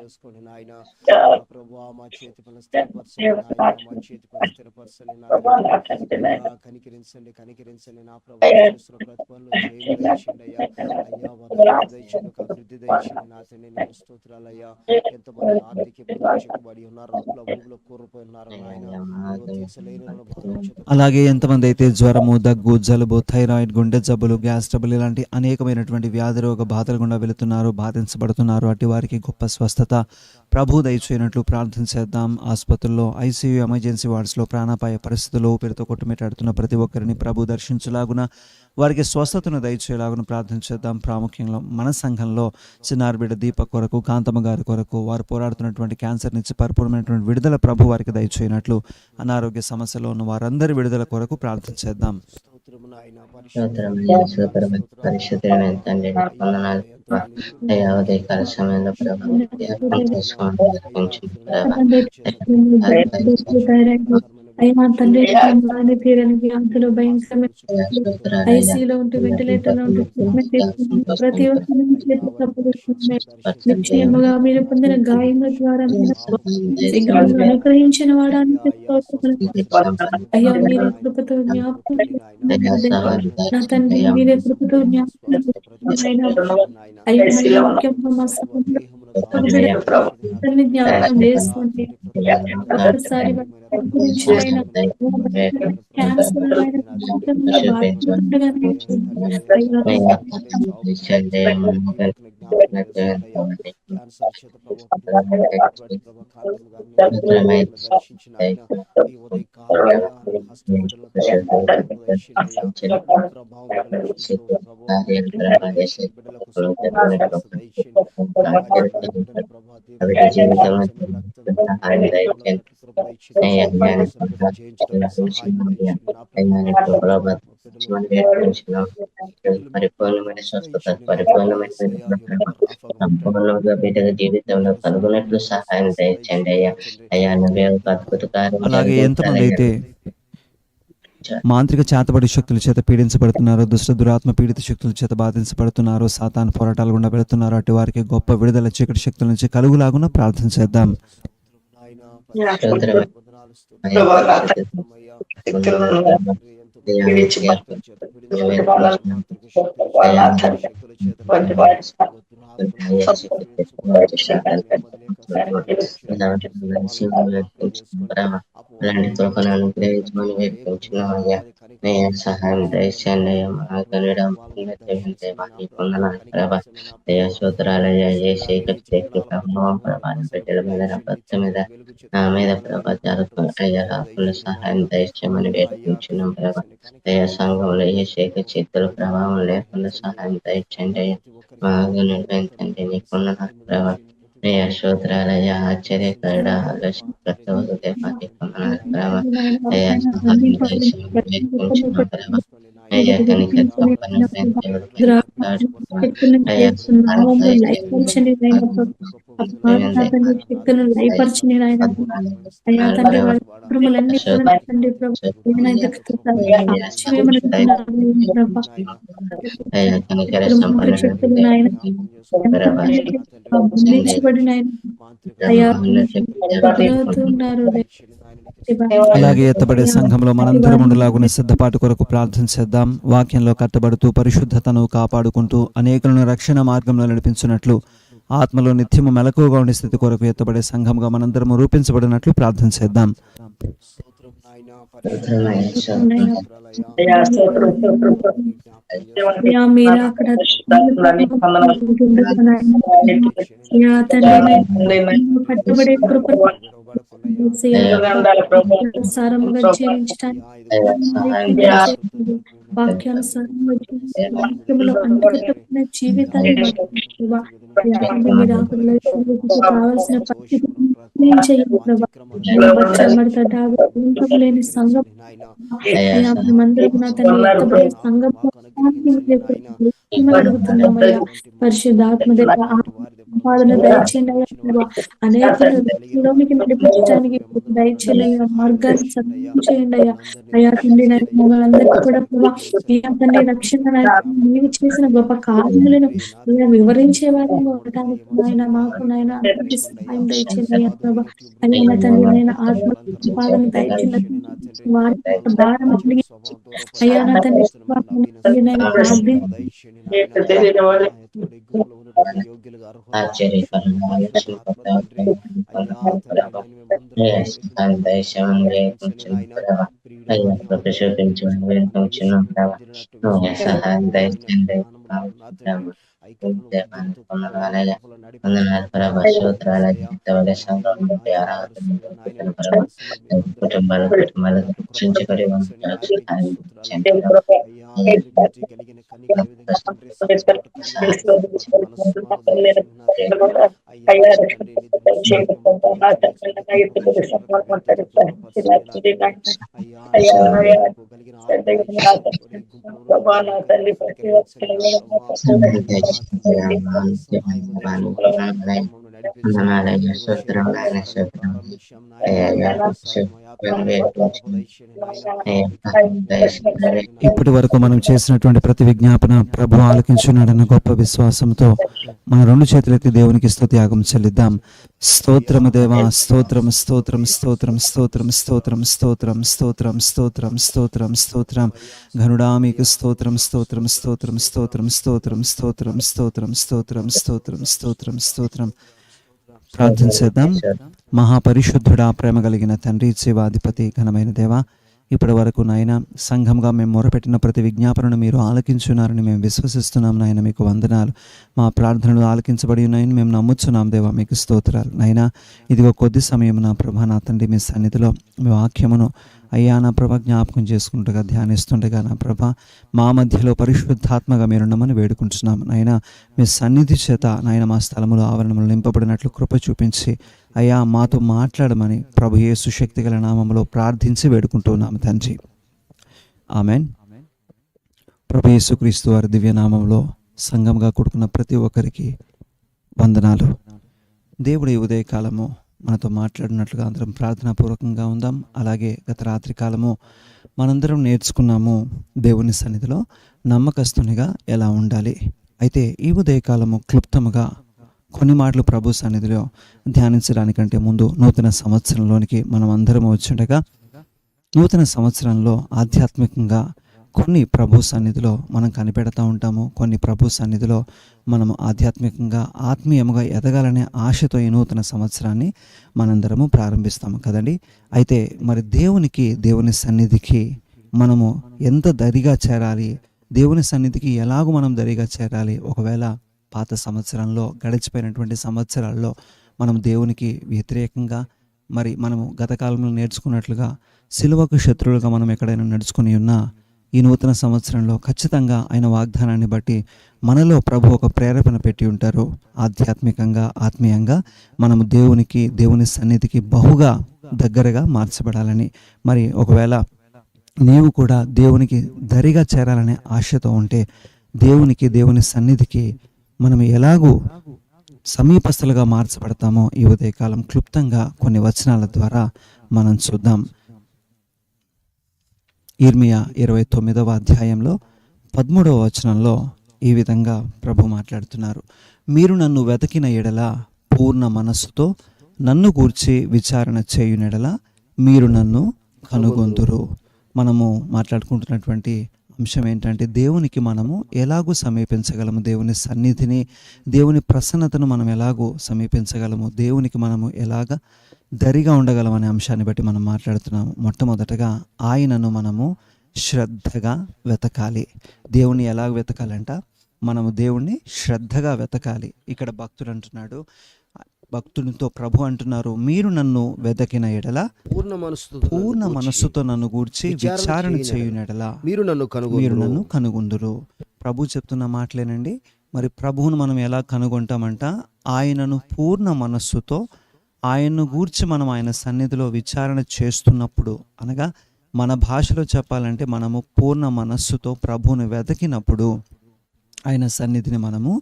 చేసుకోండి నాయన. ప్రభు మా చేతి పనులు స్థిరపరచండి నాయన. మా చేతి పనులు స్థిరపరచండి నా కనికరించండి నా ప్రభు. చేస్తున్న ప్రతి పనులు జైలు దయచేయండి అయ్యా. అభివృద్ధి దయచేయండి నా తండ్రి. నీకు స్తోత్రాలయ్యా. ఎంతమంది ఆర్థిక చిక్కుబడి ఉన్నారు, అప్పుల ఊబిలో కూరుపోయి ఉన్నారు నాయన. తీర్చలేని అలాగే ఎంతమంది అయితే జ్వరము, దగ్గు, జలుబు, థైరాయిడ్, గుండె జబ్బులు, గ్యాస్ ట్రబుల్ ఇలాంటి అనేకమైనటువంటి వ్యాధి రోగ బాధలు గుండా వెళుతున్నారు, బాధించబడుతున్నారు, అటు వారికి గొప్ప స్వస్థత ప్రభు దయచేయనట్లు ప్రార్థించేద్దాం. ఆసుపత్రుల్లో, ఐసీయూ, ఎమర్జెన్సీ వార్డ్స్లో ప్రాణాపాయ పరిస్థితుల్లో ఊపిరితో కొట్టుమిట్టాడుతున్న ప్రతి ఒక్కరిని ప్రభు దర్శించలాగున వారికి స్వస్థతను దయచేలాగున ప్రార్థించేద్దాం. ప్రాముఖ్యంగా మన సంఘంలో చిన్నారి బిడ్డ దీప కొరకు, కాంతమ్మ గారి కొరకు, వారు పోరాడుతున్నటువంటి క్యాన్సర్ నుంచి పరిపూర్ణమైనటువంటి విడుదల ప్రభు వారికి దయచేయనట్లు, అనారోగ్య సమస్యలో ఉన్న వారందరి విడుదల కొరకు ప్రార్థించేద్దాం. పరిశుద్ధమైన తండ్రి వందనాలు అయ్యా. ఉదయకాల సమయంలో అయ్యా తండ్రి తీరనికి అంతలో భయంకరమైన ఐసీలో ఉంటూ వెంటిలేటర్లో ఉంటూ ప్రతి ఒక్కరి నిశ్చయముగా మీరు పొందిన గాయముల ద్వారా అనుగ్రహించిన వాడానికి అయ్యా మీరే కృపతో జ్ఞాపకం నా తండ్రి మీరే కృపతో జ్ఞాపకం అయ్యా ముఖ్యంగా మా తల్లి జ్ఞాపకం చేసుకోండి. ఒక్కసారి వారి గురించి ఆయన క్యాన్సర్ ఆయన జీవితంలో బాధపడుతుండగానే క్యాన్సర్ చేత ప్రభు దర్శించిన ఆయన ఈ ఉదయ కాలం హాస్పిటల్ పరిపూర్ణమైన స్వస్థత, పరిపూర్ణమైన సంపూర్ణంగా బిడ్డల జీవితంలో కలుగునట్లు సహాయం దయచండి అయ్యా. అయ్యా నువ్వే ఒక అద్భుత కార్యం అలాగే ఎంతమంది అయితే మాంత్రిక చేతబడి శక్తుల చేత పీడించబడుతున్నారో, దుష్ట దురాత్మ పీడిత శక్తుల చేత బాధించబడుతున్నారో, సాతాను పోరాటాలు గుండా పెడుతున్నారో, అటు వారికి గొప్ప విడుదల చీకటి శక్తుల నుంచి కలుగులాగున ప్రార్థన చేద్దాం. అలాంటి కృపను అనుగ్రహించమని వేడుకుంటున్నాం అయ్యా. సహాయం దయచేయండి అయ్యా. సూత్రాలయ్యా ఏ చీకటి ప్రభావం ప్రభావం బిడ్డల మీద, నా భర్త మీద, నా మీద ప్రభా జరుగుతుంది అయ్యా. రాకుండా సహాయం దయచేయమని వేడుకుంటున్నాం ప్రభా. అయ్యా సంఘంలో ఏ చీకటి శక్తుల ప్రభావం లేకుండా సహాయం దయచేయండి అయ్యా. బాగా నిర్వహించండి నీకున్న ప్రభా. అయ్యా సూత్రాలయ్యా ఆశ్చర్యకరడ ఆలోచనకర్తవులు దేవానికి వందనాలు ప్రభా. అయ్యా సహాయం దయచేయమని వేడుకుంటున్నాం ప్రభా. అయ్యా కనికర కృపను అయ్యా శక్తులను లయపరిచిన ఆయన అయ్యా తండ్రి వాళ్ళ కుటుంబాలన్నీ తండ్రి ప్రభు శక్తులను ఆయన బంధించబడిన ఆయన అయ్యా ఉన్నారు. అలాగే ఎత్తబడే సంఘంలో మనందరం ఉండలాగునే సిద్ధపాటు కొరకు ప్రార్థన చేద్దాం. వాక్యంలో కట్టబడుతూ పరిశుద్ధతను కాపాడుకుంటూ అనేకులను రక్షణ మార్గంలో నడిపించినట్లు ఆత్మలో నిత్యము మెలకువగా ఉండే స్థితి కొరకు ఎత్తబడే సంఘంగా మనందరము రూపించబడినట్లు ప్రార్థన చేద్దాం. మీరు అక్కడ కట్టబడే కృప సారముగా జీవించడానికి వాక్యానుసారంగా జీవితాన్ని కావలసిన పరిస్థితి లేని సంఘం అడుగుతున్నామయ్యా. పరిశుద్ధాత్మ సంపాదన దయచేయండి అయ్యా. అనేకులకి నడిపించడానికి దయచేయండి అయ్యా. మార్గాన్ని సహాయం చేయండి అయ్యా. అయ్యా తండ్రి మమ్మల్ందరికీ కూడా తండ్రి రక్షణ నీవు చేసిన గొప్ప కార్యాలను వివరించే వారిని ఉండటానికి నాయన మాకు నాయన అందరికీ సహాయం దయచేయండి అయ్యా ప్రభా. అయ్యా తండ్రి నాయన ఆత్మ సంపాదన దయచేయండి. వారి భారం అయ్యా నా తండ్రి కుటుంబాలు రక్షించబడి ఇప్పటి వరకు మనం చేసినటువంటి ప్రతి విజ్ఞాపన ప్రభు ఆలకించున్నాడన్న గొప్ప విశ్వాసంతో మన రెండు చేతులెత్తి దేవునికి స్తుతియాగం చెల్లిద్దాం. స్తోత్రము దేవా, స్తోత్రం స్తోత్రం స్తోత్రం స్తోత్రం స్తోత్రం స్తోత్రం స్తోత్రం స్తోత్రం స్తోత్రం స్తోత్రం ఘనుడా మీకు స్తోత్రం స్తోత్రం స్తోత్రం స్తోత్రం స్తోత్రం స్తోత్రం స్తోత్రం స్తోత్రం స్తోత్రం స్తోత్రం స్తోత్రం ప్రార్థన చేద్దాం. మహాపరిశుద్ధుడా, ప్రేమ కలిగిన తండ్రి, జీవాధిపతి, ఘనమైన దేవ, ఇప్పటి వరకు నాయన సంఘంగా మేము మొరపెట్టిన ప్రతి విజ్ఞాపనను మీరు ఆలకించున్నారని మేము విశ్వసిస్తున్నాం నాయన. మీకు వందనాలు. మా ప్రార్థనలు ఆలకించబడి ఉన్నాయని మేము నమ్ముచున్నాం దేవా, మీకు స్తోత్రాలు నాయన. ఇదిగో కొద్ది సమయం నా ప్రభా, నా తండ్రి, మీ సన్నిధిలో మీ వాక్యమును అయ్యా నా ప్రభ జ్ఞాపకం చేసుకుంటగా ధ్యానిస్తుండగా నా ప్రభ మా మధ్యలో పరిశుద్ధాత్మగా మీరున్నామని వేడుకుంటున్నాం నాయన. మీ సన్నిధి చేత నాయన మా స్థలములో ఆవరణములు నింపబడినట్లు కృప చూపించి అయ్యా మాతో మాట్లాడమని ప్రభు యేసు శక్తి గల నామములో ప్రార్థించి వేడుకుంటున్నాము తండ్రి. ఆమెన్. ప్రభు యేసుక్రీస్తు వారి దివ్య నామంలో సంఘంగా కూడుకున్న ప్రతి ఒక్కరికి వందనాలు. దేవుడి ఉదయకాలము మనతో మాట్లాడినట్లుగా అందరం ప్రార్థనాపూర్వకంగా ఉందాం. అలాగే గత రాత్రి కాలము మనందరం నేర్చుకున్నాము దేవుని సన్నిధిలో నమ్మకస్తునిగా ఎలా ఉండాలి. అయితే ఈ ఉదయకాలము క్లుప్తముగా కొన్ని మాటలు ప్రభు సన్నిధిలో ధ్యానించడానికంటే ముందు నూతన సంవత్సరంలోనికి మనం అందరం వచ్చిండగా, నూతన సంవత్సరంలో ఆధ్యాత్మికంగా కొన్ని ప్రభు సన్నిధిలో మనం కనిపెడతా ఉంటాము. కొన్ని ప్రభు సన్నిధిలో మనము ఆధ్యాత్మికంగా ఆత్మీయముగా ఎదగాలనే ఆశతో ఈ నూతన సంవత్సరాన్ని మనందరము ప్రారంభిస్తాము కదండి. అయితే మరి దేవుని సన్నిధికి మనము ఎంత దరిగా చేరాలి, దేవుని సన్నిధికి ఎలాగో మనం దరిగా చేరాలి. ఒకవేళ పాత సంవత్సరంలో గడిచిపోయినటువంటి సంవత్సరాల్లో మనం దేవునికి వ్యతిరేకంగా మరి మనము గత కాలంలో నేర్చుకున్నట్లుగా సిలువకు శత్రువులుగా మనం ఎక్కడైనా నడుచుకుని ఉన్నా, ఈ నూతన సంవత్సరంలో ఖచ్చితంగా ఆయన వాగ్దానాన్ని బట్టి మనలో ప్రభు ఒక ప్రేరేపణ పెట్టి ఉంటారు. ఆధ్యాత్మికంగా ఆత్మీయంగా మనము దేవుని సన్నిధికి బహుగా దగ్గరగా మార్చబడాలని. మరి ఒకవేళ నీవు కూడా దేవునికి దరిగా చేరాలనే ఆశతో ఉంటే దేవుని సన్నిధికి మనం ఎలాగూ సమీపస్తులుగా మార్చబడతామో ఈ ఉదయకాలం క్లుప్తంగా కొన్ని వచనాల ద్వారా మనం చూద్దాం. ఇర్మియా 29వ అధ్యాయంలో 13వ వచనంలో ఈ విధంగా ప్రభు మాట్లాడుతున్నారు. మీరు నన్ను వెతికిన ఎడల పూర్ణ మనస్సుతో నన్ను గూర్చి విచారణ చేయునెడల మీరు నన్ను కనుగొందురు. మనము మాట్లాడుకుంటున్నటువంటి అంశం ఏంటంటే దేవునికి మనము ఎలాగూ సమీపించగలము, దేవుని సన్నిధిని, దేవుని ప్రసన్నతను మనం ఎలాగూ సమీపించగలము, దేవునికి మనము ఎలాగ దరిగా ఉండగలం అనే అంశాన్ని బట్టి మనం మాట్లాడుతున్నాము. మొట్టమొదటగా ఆయనను మనము శ్రద్ధగా వెతకాలి. దేవుణ్ణి ఎలాగ వెతకాలంట? మనము దేవుణ్ణి శ్రద్ధగా వెతకాలి. ఇక్కడ భక్తునితో ప్రభు అంటున్నారు, మీరు నన్ను వెతకిన ఎడల పూర్ణ మనస్సుతో నన్ను గూర్చి విచారణ చేయునెడల మీరు నన్ను కనుగొందురు. ప్రభు చెప్తున్న మాటలేనండి. మరి ప్రభువును మనం ఎలా కనుగొంటామంట? ఆయనను పూర్ణ మనస్సుతో, ఆయన్ను గూర్చి మనం ఆయన సన్నిధిలో విచారణ చేస్తున్నప్పుడు, అనగా మన భాషలో చెప్పాలంటే మనము పూర్ణ మనస్సుతో ప్రభువును వెతకినప్పుడు ఆయన సన్నిధిని మనము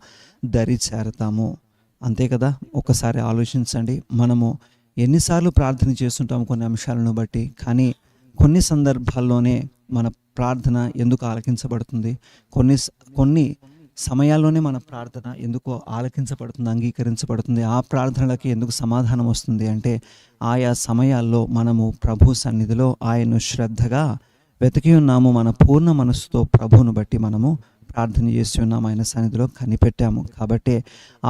దరి చేరతాము. అంతే కదా. ఒకసారి ఆలోచించండి, మనము ఎన్నిసార్లు ప్రార్థన చేస్తుంటాము కొన్ని అంశాలను బట్టి, కానీ కొన్ని సందర్భాల్లోనే మన ప్రార్థన ఎందుకు ఆలకించబడుతుంది, కొన్ని సమయాల్లోనే మన ప్రార్థన ఎందుకు ఆలకించబడుతుంది, అంగీకరించబడుతుంది, ఆ ప్రార్థనలకి ఎందుకు సమాధానం వస్తుంది అంటే ఆయా సమయాల్లో మనము ప్రభు సన్నిధిలో ఆయన్ను శ్రద్ధగా వెతికి ఉన్నాము. మన పూర్ణ మనస్సుతో ప్రభువును బట్టి మనము ప్రార్థన చేసి ఉన్నాము, ఆయన సన్నిధిలో కనిపెట్టాము. కాబట్టి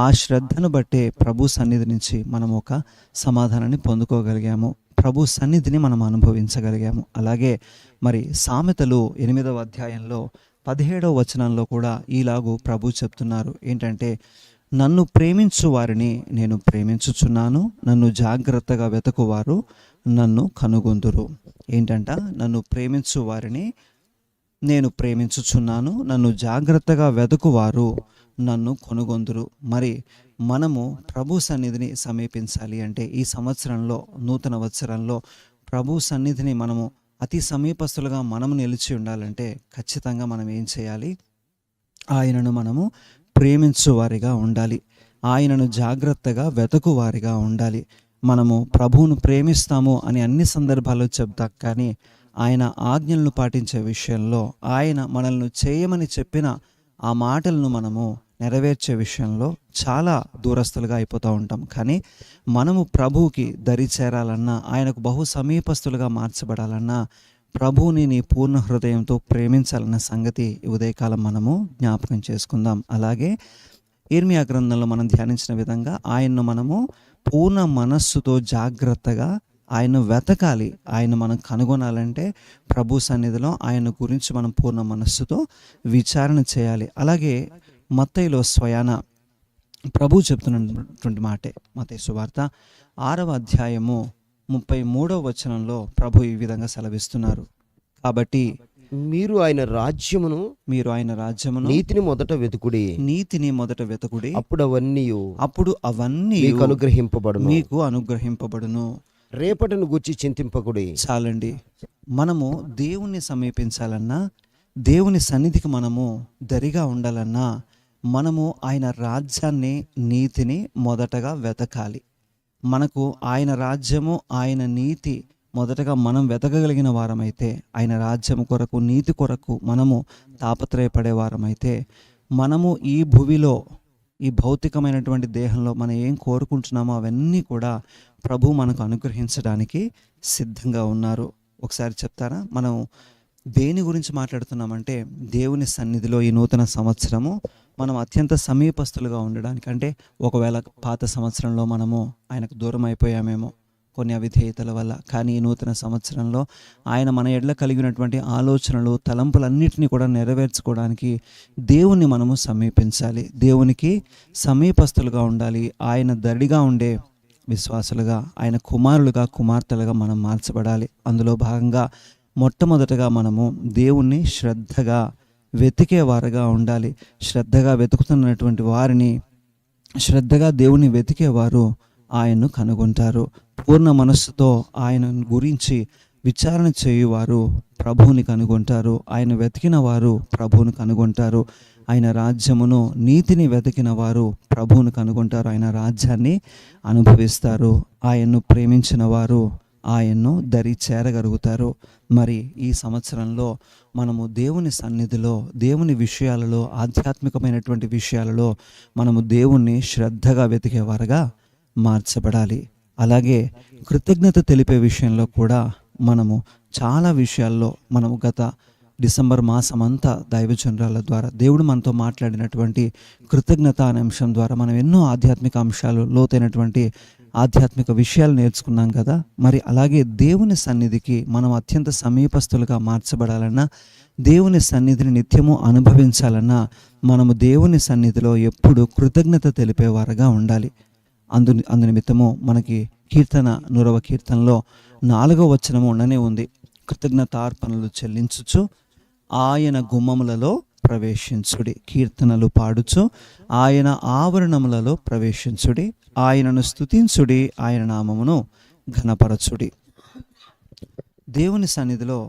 ఆ శ్రద్ధను బట్టే ప్రభు సన్నిధి నుంచి మనం ఒక సమాధానాన్ని పొందుకోగలిగాము, ప్రభు సన్నిధిని మనం అనుభవించగలిగాము. అలాగే మరి సామెతలు 8వ అధ్యాయంలో 17వ వచనంలో కూడా ఈలాగూ ప్రభు చెప్తున్నారు. ఏంటంటే, నన్ను ప్రేమించు వారిని నేను ప్రేమించుచున్నాను, నన్ను జాగ్రత్తగా వెతకువారు నన్ను కనుగొందురు. ఏంటంట? నన్ను ప్రేమించు వారిని నేను ప్రేమించుచున్నాను, నన్ను జాగ్రత్తగా వెతుకువారు నన్ను కొనుగొందురు. మరి మనము ప్రభు సన్నిధిని సమీపించాలి అంటే ఈ సంవత్సరంలో, నూతన సంవత్సరంలో ప్రభు సన్నిధిని మనము అతి సమీపస్తులుగా మనము నిలిచి ఉండాలంటే ఖచ్చితంగా మనం ఏం చేయాలి? ఆయనను మనము ప్రేమించువారిగా ఉండాలి, ఆయనను జాగ్రత్తగా వెతుకువారిగా ఉండాలి. మనము ప్రభువును ప్రేమిస్తాము అని అన్ని సందర్భాల్లో చెప్తాం, కానీ ఆయన ఆజ్ఞలను పాటించే విషయంలో, ఆయన మనల్ని చేయమని చెప్పిన ఆ మాటలను మనము నెరవేర్చే విషయంలో చాలా దూరస్తులుగా అయిపోతూ ఉంటాం. కానీ మనము ప్రభువుకి దరి చేరాలన్నా, ఆయనకు బహు సమీపస్తులుగా మార్చబడాలన్నా, ప్రభువుని నీ పూర్ణ హృదయంతో ప్రేమించాలన్న సంగతి ఉదయకాలం మనము జ్ఞాపకం చేసుకుందాం. అలాగే ఇర్మియా గ్రంథంలో మనం ధ్యానించిన విధంగా ఆయన్ను మనము పూర్ణ మనస్సుతో జాగ్రత్తగా ఆయన వెతకాలి. ఆయన మనం కనుగొనాలంటే ప్రభు సన్నిధిలో ఆయన గురించి మనం పూర్ణ మనస్సుతో విచారణ చేయాలి. అలాగే మత్తయిలో స్వయాన ప్రభు చెప్తున్నటువంటి మాటే, మత్తయి సువార్త 6వ అధ్యాయము 33వ వచనంలో ప్రభు ఈ విధంగా సెలవిస్తున్నారు. కాబట్టి మీరు ఆయన రాజ్యమును నీతిని మొదట వెతుకుడి, అప్పుడు అవన్నీ మీకు అనుగ్రహింపబడును. రేపటిని గూర్చి చింతింపకుడి. చాలండి. మనము దేవుణ్ణి సమీపించాలన్నా, దేవుని సన్నిధికి మనము దరిగా ఉండాలన్నా, మనము ఆయన రాజ్యాన్ని, నీతిని మొదటగా వెతకాలి. మనకు ఆయన రాజ్యము, ఆయన నీతి మొదటగా మనం వెతకగలిగిన వారమైతే, ఆయన రాజ్యం కొరకు, నీతి కొరకు మనము తాపత్రయపడే వారమైతే, మనము ఈ భూమిలో, ఈ భౌతికమైనటువంటి దేహంలో మనం ఏం కోరుకుంటున్నామో అవన్నీ కూడా ప్రభు మనకు అనుగ్రహించడానికి సిద్ధంగా ఉన్నారు. ఒకసారి చెప్తారా? మనం దేని గురించి మాట్లాడుతున్నామంటే, దేవుని సన్నిధిలో ఈ నూతన సంవత్సరము మనం అత్యంత సమీపస్తులుగా ఉండడానికి. అంటే ఒకవేళ పాత సంవత్సరంలో మనము ఆయనకు దూరం అయిపోయామేమో కొన్ని అవిధేయతల వల్ల, కానీ ఈ నూతన సంవత్సరంలో ఆయన మన ఎడల కలిగినటువంటి ఆలోచనలు, తలంపులన్నిటినీ కూడా నెరవేర్చుకోవడానికి దేవుణ్ణి మనము సమీపించాలి. దేవునికి సమీపస్తులుగా ఉండాలి. ఆయన దడిగా ఉండే విశ్వాసులుగా, ఆయన కుమారులుగా, కుమార్తెలుగా మనం మార్చబడాలి. అందులో భాగంగా మొట్టమొదటగా మనము దేవుణ్ణి శ్రద్ధగా వెతికేవారుగా ఉండాలి. శ్రద్ధగా వెతుకుతున్నటువంటి వారిని, శ్రద్ధగా దేవుని వెతికేవారు ఆయన్ను కనుగొంటారు. పూర్ణ మనస్సుతో ఆయన గురించి విచారణ చేయువారు ప్రభువుని కనుగొంటారు. ఆయన వెతికిన వారు ప్రభువుని కనుగొంటారు. ఆయన రాజ్యమును, నీతిని వెతికిన వారు ప్రభువుని కనుగొంటారు. ఆయన రాజ్యాన్ని అనుభవిస్తారు. ఆయన్ను ప్రేమించిన వారు ఆయన్ను దరి చేరగలుగుతారు. మరి ఈ సంవత్సరంలో మనము దేవుని సన్నిధిలో, దేవుని విషయాలలో, ఆధ్యాత్మికమైనటువంటి విషయాలలో మనము దేవుణ్ణి శ్రద్ధగా వెతికేవారుగా మార్చబడాలి. అలాగే కృతజ్ఞత తెలిపే విషయంలో కూడా మనము చాలా విషయాల్లో, మనము గత డిసెంబర్ మాసం అంతా దైవజనురాల ద్వారా దేవుడు మనతో మాట్లాడినటువంటి కృతజ్ఞత అనే అంశం ద్వారా మనం ఎన్నో ఆధ్యాత్మిక అంశాలు, లోతైనటువంటి ఆధ్యాత్మిక విషయాలు నేర్చుకున్నాం కదా. మరి అలాగే దేవుని సన్నిధికి మనం అత్యంత సమీపస్తులుగా మార్చబడాలన్నా, దేవుని సన్నిధిని నిత్యము అనుభవించాలన్నా, మనము దేవుని సన్నిధిలో ఎప్పుడు కృతజ్ఞత తెలిపేవారుగా ఉండాలి. అందు నిమిత్తము మనకి కీర్తన 100వ కీర్తనలో 4వ వచనము ఉండనే ఉంది. కృతజ్ఞతార్పణలు చెల్లించుచు ఆయన గుమ్మములలో ప్రవేశించుడి, కీర్తనలు పాడుచు ఆయన ఆవరణములలో ప్రవేశించుడి, ఆయనను స్తుతించుడి, ఆయన నామమును ఘనపరచుడి. దేవుని సన్నిధిలో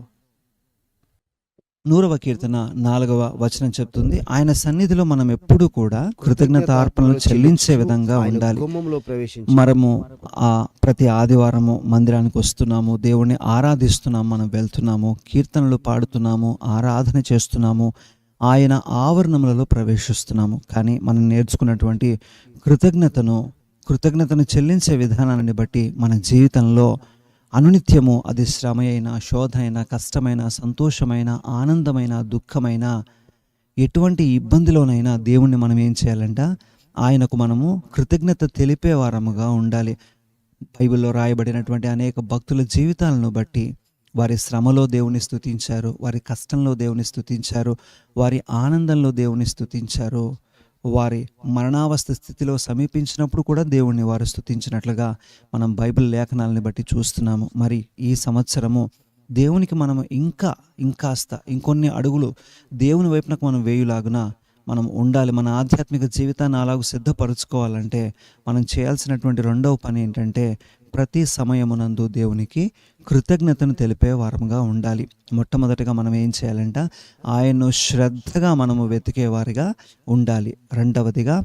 100వ కీర్తన 4వ వచనం చెప్తుంది, ఆయన సన్నిధిలో మనం ఎప్పుడు కూడా కృతజ్ఞతార్పణలు చెల్లించే విధంగా ఉండాలి. మనము ప్రతి ఆదివారము మందిరానికి వస్తున్నాము, దేవుణ్ణి ఆరాధిస్తున్నాము, మనం వెళ్తున్నాము, కీర్తనలు పాడుతున్నాము, ఆరాధన చేస్తున్నాము, ఆయన ఆవరణములలో ప్రవేశిస్తున్నాము. కానీ మనం నేర్చుకున్నటువంటి కృతజ్ఞతను చెల్లించే విధానాన్ని బట్టి మన జీవితంలో అనునిత్యము, అది శ్రమ అయినా, శోధ అయినా, కష్టమైన, సంతోషమైన, ఆనందమైన, దుఃఖమైన, ఎటువంటి ఇబ్బందిలోనైనా దేవుణ్ణి మనం ఏం చేయాలంట? ఆయనకు మనము కృతజ్ఞత తెలిపే వారముగా ఉండాలి. బైబిల్లో రాయబడినటువంటి అనేక భక్తుల జీవితాలను బట్టి వారి శ్రమలో దేవుని స్తుతించారు, వారి కష్టంలో దేవుని స్తుతించారు, వారి ఆనందంలో దేవుని స్తుతించారు, వారి మరణావస్థ స్థితిలో సమీపించినప్పుడు కూడా దేవుణ్ణి వారు స్తుతించినట్లుగా మనం బైబిల్ లేఖనాలని బట్టి చూస్తున్నాము. మరి ఈ సంవత్సరము దేవునికి మనము ఇంకొన్ని అడుగులు దేవుని వైపునకు మనం వేయులాగున మనం ఉండాలి. మన ఆధ్యాత్మిక జీవితాన్ని అలాగూ సిద్ధపరచుకోవాలంటే మనం చేయాల్సినటువంటి రెండవ పని ఏంటంటే, ప్రతి సమయమునందు దేవునికి కృతజ్ఞతను తెలిపే వారముగా ఉండాలి. మొట్టమొదటిగా మనం ఏం చేయాలంట? ఆయన్ను శ్రద్ధగా మనము వెతికే వారిగా ఉండాలి. రెండవదిగా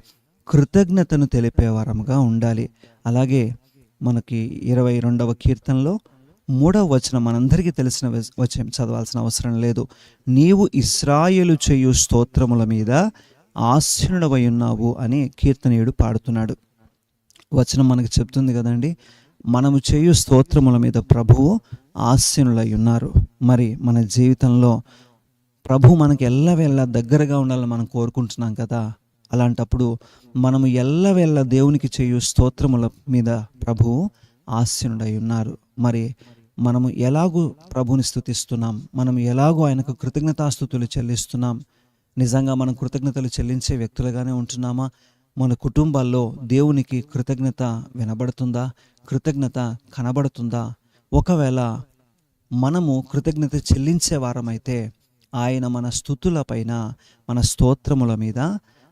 కృతజ్ఞతను తెలిపే వారముగా ఉండాలి. అలాగే మనకి 22వ కీర్తనలో 3వ వచనం మనందరికీ తెలిసిన వచనం, చదవాల్సిన అవసరం లేదు. నీవు ఇశ్రాయేలు చేయు స్తోత్రముల మీద ఆసీనుడవై ఉన్నావు అని కీర్తనీయుడు పాడుతున్నాడు. వచనం మనకు చెప్తుంది కదండి, మనము చేయు స్తోత్రముల మీద ప్రభువు ఆసీనులై ఉన్నారు. మరి మన జీవితంలో ప్రభు మనకి ఎల్లవేళ దగ్గరగా ఉండాలని మనం కోరుకుంటున్నాం కదా. అలాంటప్పుడు మనము ఎల్లవేళ దేవునికి చేయు స్తోత్రముల మీద ప్రభువు ఆసీనుడై ఉన్నారు. మరి మనము ఎలాగూ ప్రభుని స్తుతిస్తున్నాం, మనం ఎలాగూ ఆయనకు కృతజ్ఞతాస్తుతులు చెల్లిస్తున్నాం? నిజంగా మనం కృతజ్ఞతలు చెల్లించే వ్యక్తులుగానే ఉంటున్నామా? మన కుటుంబాల్లో దేవునికి కృతజ్ఞత వినబడుతుందా? కృతజ్ఞత కనబడుతుందా? ఒకవేళ మనము కృతజ్ఞత చెల్లించే వారమైతే ఆయన మన స్తుతుల పైన, మన స్తోత్రముల మీద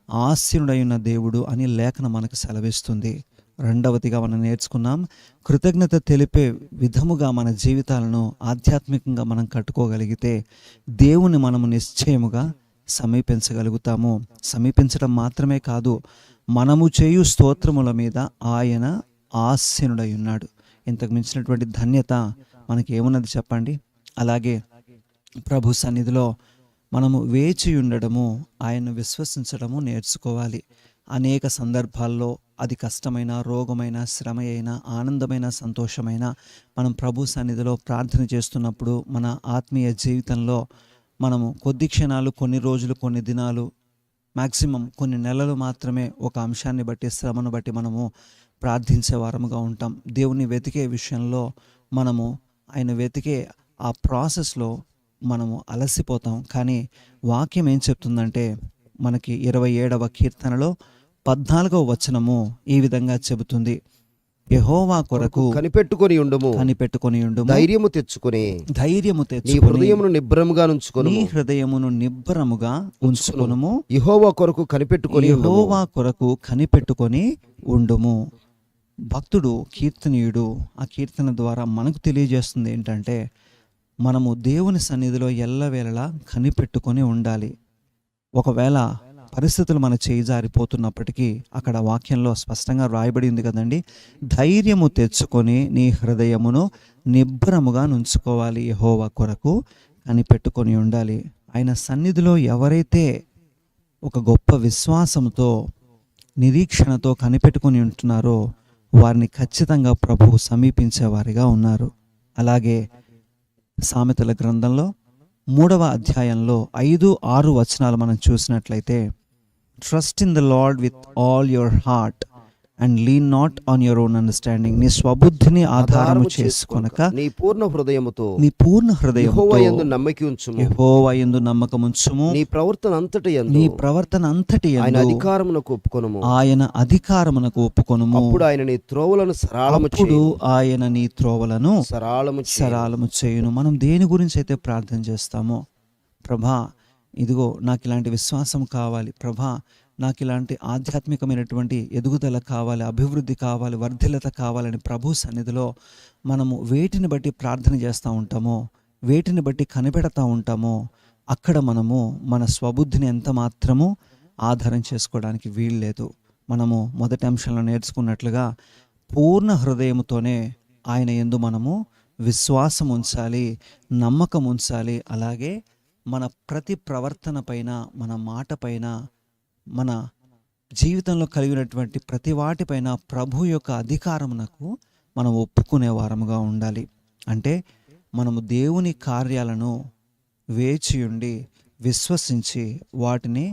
ఆసీనుడై ఉన్న దేవుడు అని లేఖనం మనకు సెలవిస్తుంది. రెండవదిగా మనం నేర్చుకున్నాం, కృతజ్ఞత తెలిపే విధముగా మన జీవితాలను ఆధ్యాత్మికంగా మనం కట్టుకోగలిగితే దేవుని మనము నిశ్చయముగా సమీపించగలుగుతాము. సమీపించడం మాత్రమే కాదు, మనము చేయు స్తోత్రముల మీద ఆయన ఆసీనుడై ఉన్నాడు. ఇంతకు మించినటువంటి ధన్యత మనకి ఏమున్నది చెప్పండి? అలాగే ప్రభు సన్నిధిలో మనము వేచి ఉండడము, ఆయన్ను విశ్వసించడము నేర్చుకోవాలి. అనేక సందర్భాల్లో అది కష్టమైన, రోగమైన, శ్రమ అయినా, ఆనందమైన, సంతోషమైన మనం ప్రభు సన్నిధిలో ప్రార్థన చేస్తున్నప్పుడు మన ఆత్మీయ జీవితంలో మనము కొద్ది క్షణాలు, కొన్ని రోజులు, కొన్ని దినాలు, మ్యాక్సిమం కొన్ని నెలలు మాత్రమే ఒక అంశాన్ని బట్టి, శ్రమను బట్టి మనము ప్రార్థించే వారముగా ఉంటాం. దేవుని వెతికే విషయంలో మనము ఆయన వెతికే ఆ ప్రాసెస్లో మనము అలసిపోతాం. కానీ వాక్యం ఏం చెప్తుందంటే మనకి 27వ కీర్తనలో 14వ వచనము ఈ విధంగా చెబుతుంది, యెహోవా కొరకు కనిపెట్టుకొని ఉండుము, ధైర్యము తెచ్చుకొని నీ హృదయమును నిబ్బరముగా ఉంచుకొనుము, నీ హృదయమును నిబ్బరముగా ఉంచుకొనుము, యెహోవా కొరకు కనిపెట్టుకొని యెహోవా కొరకు కనిపెట్టుకొని ఉండుము. భక్తుడు, కీర్తనీయుడు ఆ కీర్తన ద్వారా మనకు తెలియజేస్తుంది ఏంటంటే మనము దేవుని సన్నిధిలో ఎల్లవేళలా కనిపెట్టుకొని ఉండాలి. ఒకవేళ పరిస్థితులు మన చేయి జారిపోతున్నప్పటికీ అక్కడ వాక్యంలో స్పష్టంగా రాయబడి ఉంది కదండి, ధైర్యము తెచ్చుకొని నీ హృదయమును నిబ్బరముగా నుంచుకోవాలి, యెహోవా కొరకు కనిపెట్టుకొని ఉండాలి. ఆయన సన్నిధిలో ఎవరైతే ఒక గొప్ప విశ్వాసంతో, నిరీక్షణతో కనిపెట్టుకొని ఉంటున్నారో వారిని ఖచ్చితంగా ప్రభువు సమీపించేవారిగా ఉన్నారు. అలాగే సామెతల గ్రంథంలో 3వ అధ్యాయంలో 5-6 వచనాలు మనం చూసినట్లయితే, trust in the lord with all your heart and lean not on your own understanding. నీ స్వబుద్ధిని ఆధారము చేసుకొనక నీ పూర్ణ హృదయముతో యెహోవా యందు నమ్మకి ఉంచుము, యెహోవా యందు నమ్మకముంచుము, నీ ప్రవర్తన అంతటి యందు ఆయన అధికారమునకు ఒప్పుకొనుము, ఆయన అధికారమునకు ఒప్పుకొనుము. అప్పుడు ఆయన నీ త్రోవలను సరళము చేయును. మనం దేని గురించి అయితే ప్రార్థన చేస్తామో, ప్రభా ఇదిగో నాకు ఇలాంటి విశ్వాసం కావాలి, ప్రభా నాకు ఇలాంటి ఆధ్యాత్మికమైనటువంటి ఎదుగుదల కావాలి, అభివృద్ధి కావాలి, వర్ధిల్లత కావాలని ప్రభు సన్నిధిలో మనము వేటిని బట్టి ప్రార్థన చేస్తూ ఉంటామో, వేటిని బట్టి కనిపెడతా ఉంటామో అక్కడ మనము మన స్వబుద్ధిని ఎంత మాత్రము ఆధారం చేసుకోవడానికి వీల్లేదు. మనము మొదటి అంశంలో నేర్చుకున్నట్లుగా పూర్ణ హృదయముతోనే ఆయన యందు మనము విశ్వాసం ఉంచాలి, నమ్మకం ఉంచాలి. అలాగే మన ప్రతి ప్రవర్తన పైన, మన మాట పైన, మన జీవితంలో కలిగినటువంటి ప్రతి వాటిపైన ప్రభు యొక్క అధికారమునకు మనం ఒప్పుకునే వారముగా ఉండాలి. అంటే మనము దేవుని కార్యాలను వేచి ఉండి విశ్వసించి వాటిని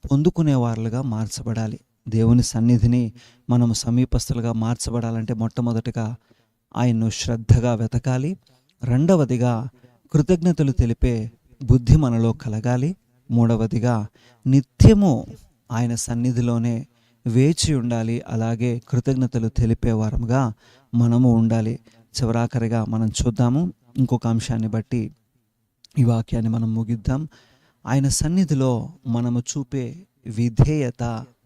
పొందుకునే వారులుగా మార్చబడాలి. దేవుని సన్నిధిని మనము సమీపస్తులుగా మార్చబడాలంటే మొట్టమొదటిగా ఆయన్ను శ్రద్ధగా వెతకాలి. రెండవదిగా కృతజ్ఞతలు తెలిపే బుద్ధి మనలో కలగాలి. మూడవదిగా నిత్యము ఆయన సన్నిధిలోనే వేచి ఉండాలి. అలాగే కృతజ్ఞతలు తెలిపే వారముగా మనము ఉండాలి. చివరాఖరిగా మనం చూద్దాము, ఇంకొక అంశాన్ని బట్టి ఈ వాక్యాన్ని మనం ముగిద్దాం. ఆయన సన్నిధిలో మనము చూపే విధేయత,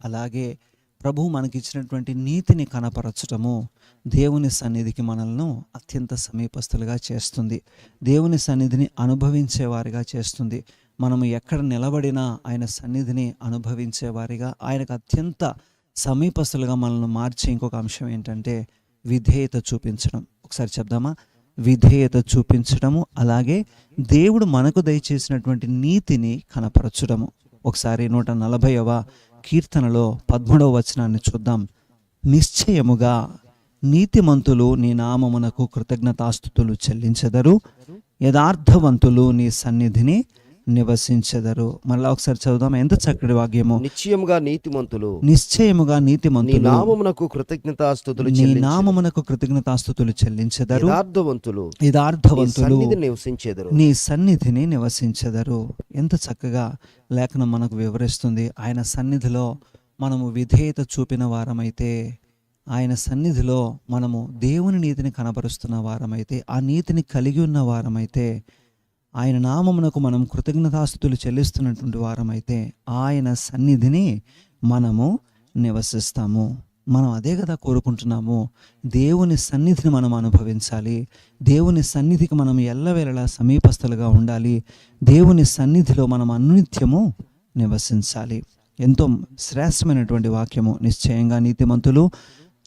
అలాగే ప్రభు మనకిచ్చినటువంటి నీతిని కనపరచటము దేవుని సన్నిధికి మనల్ని అత్యంత సమీపస్తులుగా చేస్తుంది. దేవుని సన్నిధిని అనుభవించేవారిగా చేస్తుంది. మనము ఎక్కడ నిలబడినా ఆయన సన్నిధిని అనుభవించేవారిగా, ఆయనకు అత్యంత సమీపస్తులుగా మనల్ని మార్చే ఇంకొక అంశం ఏంటంటే విధేయత చూపించడం. ఒకసారి చెప్దామా? విధేయత చూపించడము, అలాగే దేవుడు మనకు దయచేసినటువంటి నీతిని కనపరచడము. ఒకసారి 140వ కీర్తనలో 13వ వచనాన్ని చూద్దాం. నిశ్చయముగా నీతిమంతులు నీ నామమునకు కృతజ్ఞతాస్తుతులు చెల్లించెదరు, యథార్థవంతులు నీ సన్నిధిని నివసించెదరు. మళ్ళా ఒకసారి చదువుదాం. ఎంత చక్కటి వాక్యము. నిశ్చయముగా నీతిమంతులు నిశ్చయముగా నీ నీతిమంతులు నామమునకు కృతజ్ఞతాస్తుతులు నీ చెల్లించెదరు. నామమునకు కృతజ్ఞతాస్తుతులు చెల్లించెదరు. యథార్థవంతులు నీ యథార్థవంతులు సన్నిధిని నివసించెదరు. నీ సన్నిధిని నివసించెదరు. ఎంత చక్కగా లేఖనం మనకు వివరిస్తుంది. ఆయన సన్నిధిలో మనము విధేయత చూపిన వారమైతే, ఆయన సన్నిధిలో మనము దేవుని నీతిని కనబరుస్తున్న వారమైతే, ఆ నీతిని కలిగి ఉన్న వారమైతే, ఆయన నామమునకు మనం కృతజ్ఞతాస్తుతులు చెల్లిస్తున్నటువంటి వారమైతే ఆయన సన్నిధిని మనము నివసిస్తాము. మనం అదే కదా కోరుకుంటున్నాము. దేవుని సన్నిధిని మనం అనుభవించాలి. దేవుని సన్నిధికి మనం ఎల్లవేళలా సమీపస్తులుగా ఉండాలి. దేవుని సన్నిధిలో మనం అనునిత్యము నివసించాలి. ఎంతో శ్రేష్టమైనటువంటి వాక్యము. నిశ్చయంగా నీతిమంతులు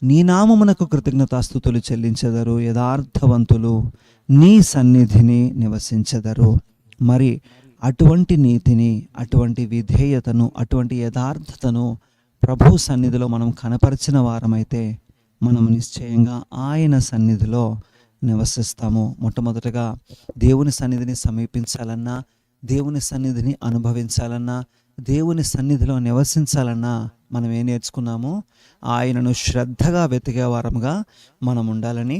నీ నామమునకు కృతజ్ఞతాస్తుతులు చెల్లించెదరు. యథార్థవంతులు నీ సన్నిధిని నివసించెదరు. మరి అటువంటి నీతిని, అటువంటి విధేయతను, అటువంటి యథార్థతను ప్రభు సన్నిధిలో మనం కనపరిచిన వారమైతే మనం నిశ్చయంగా ఆయన సన్నిధిలో నివసిస్తాము. మొట్టమొదటగా దేవుని సన్నిధిని సమీపించాలన్నా, దేవుని సన్నిధిని అనుభవించాలన్నా, దేవుని సన్నిధిలో నివసించాలన్నా మనం ఏం నేర్చుకున్నాము? ఆయనను శ్రద్ధగా వెతికే వారముగా మనం ఉండాలని,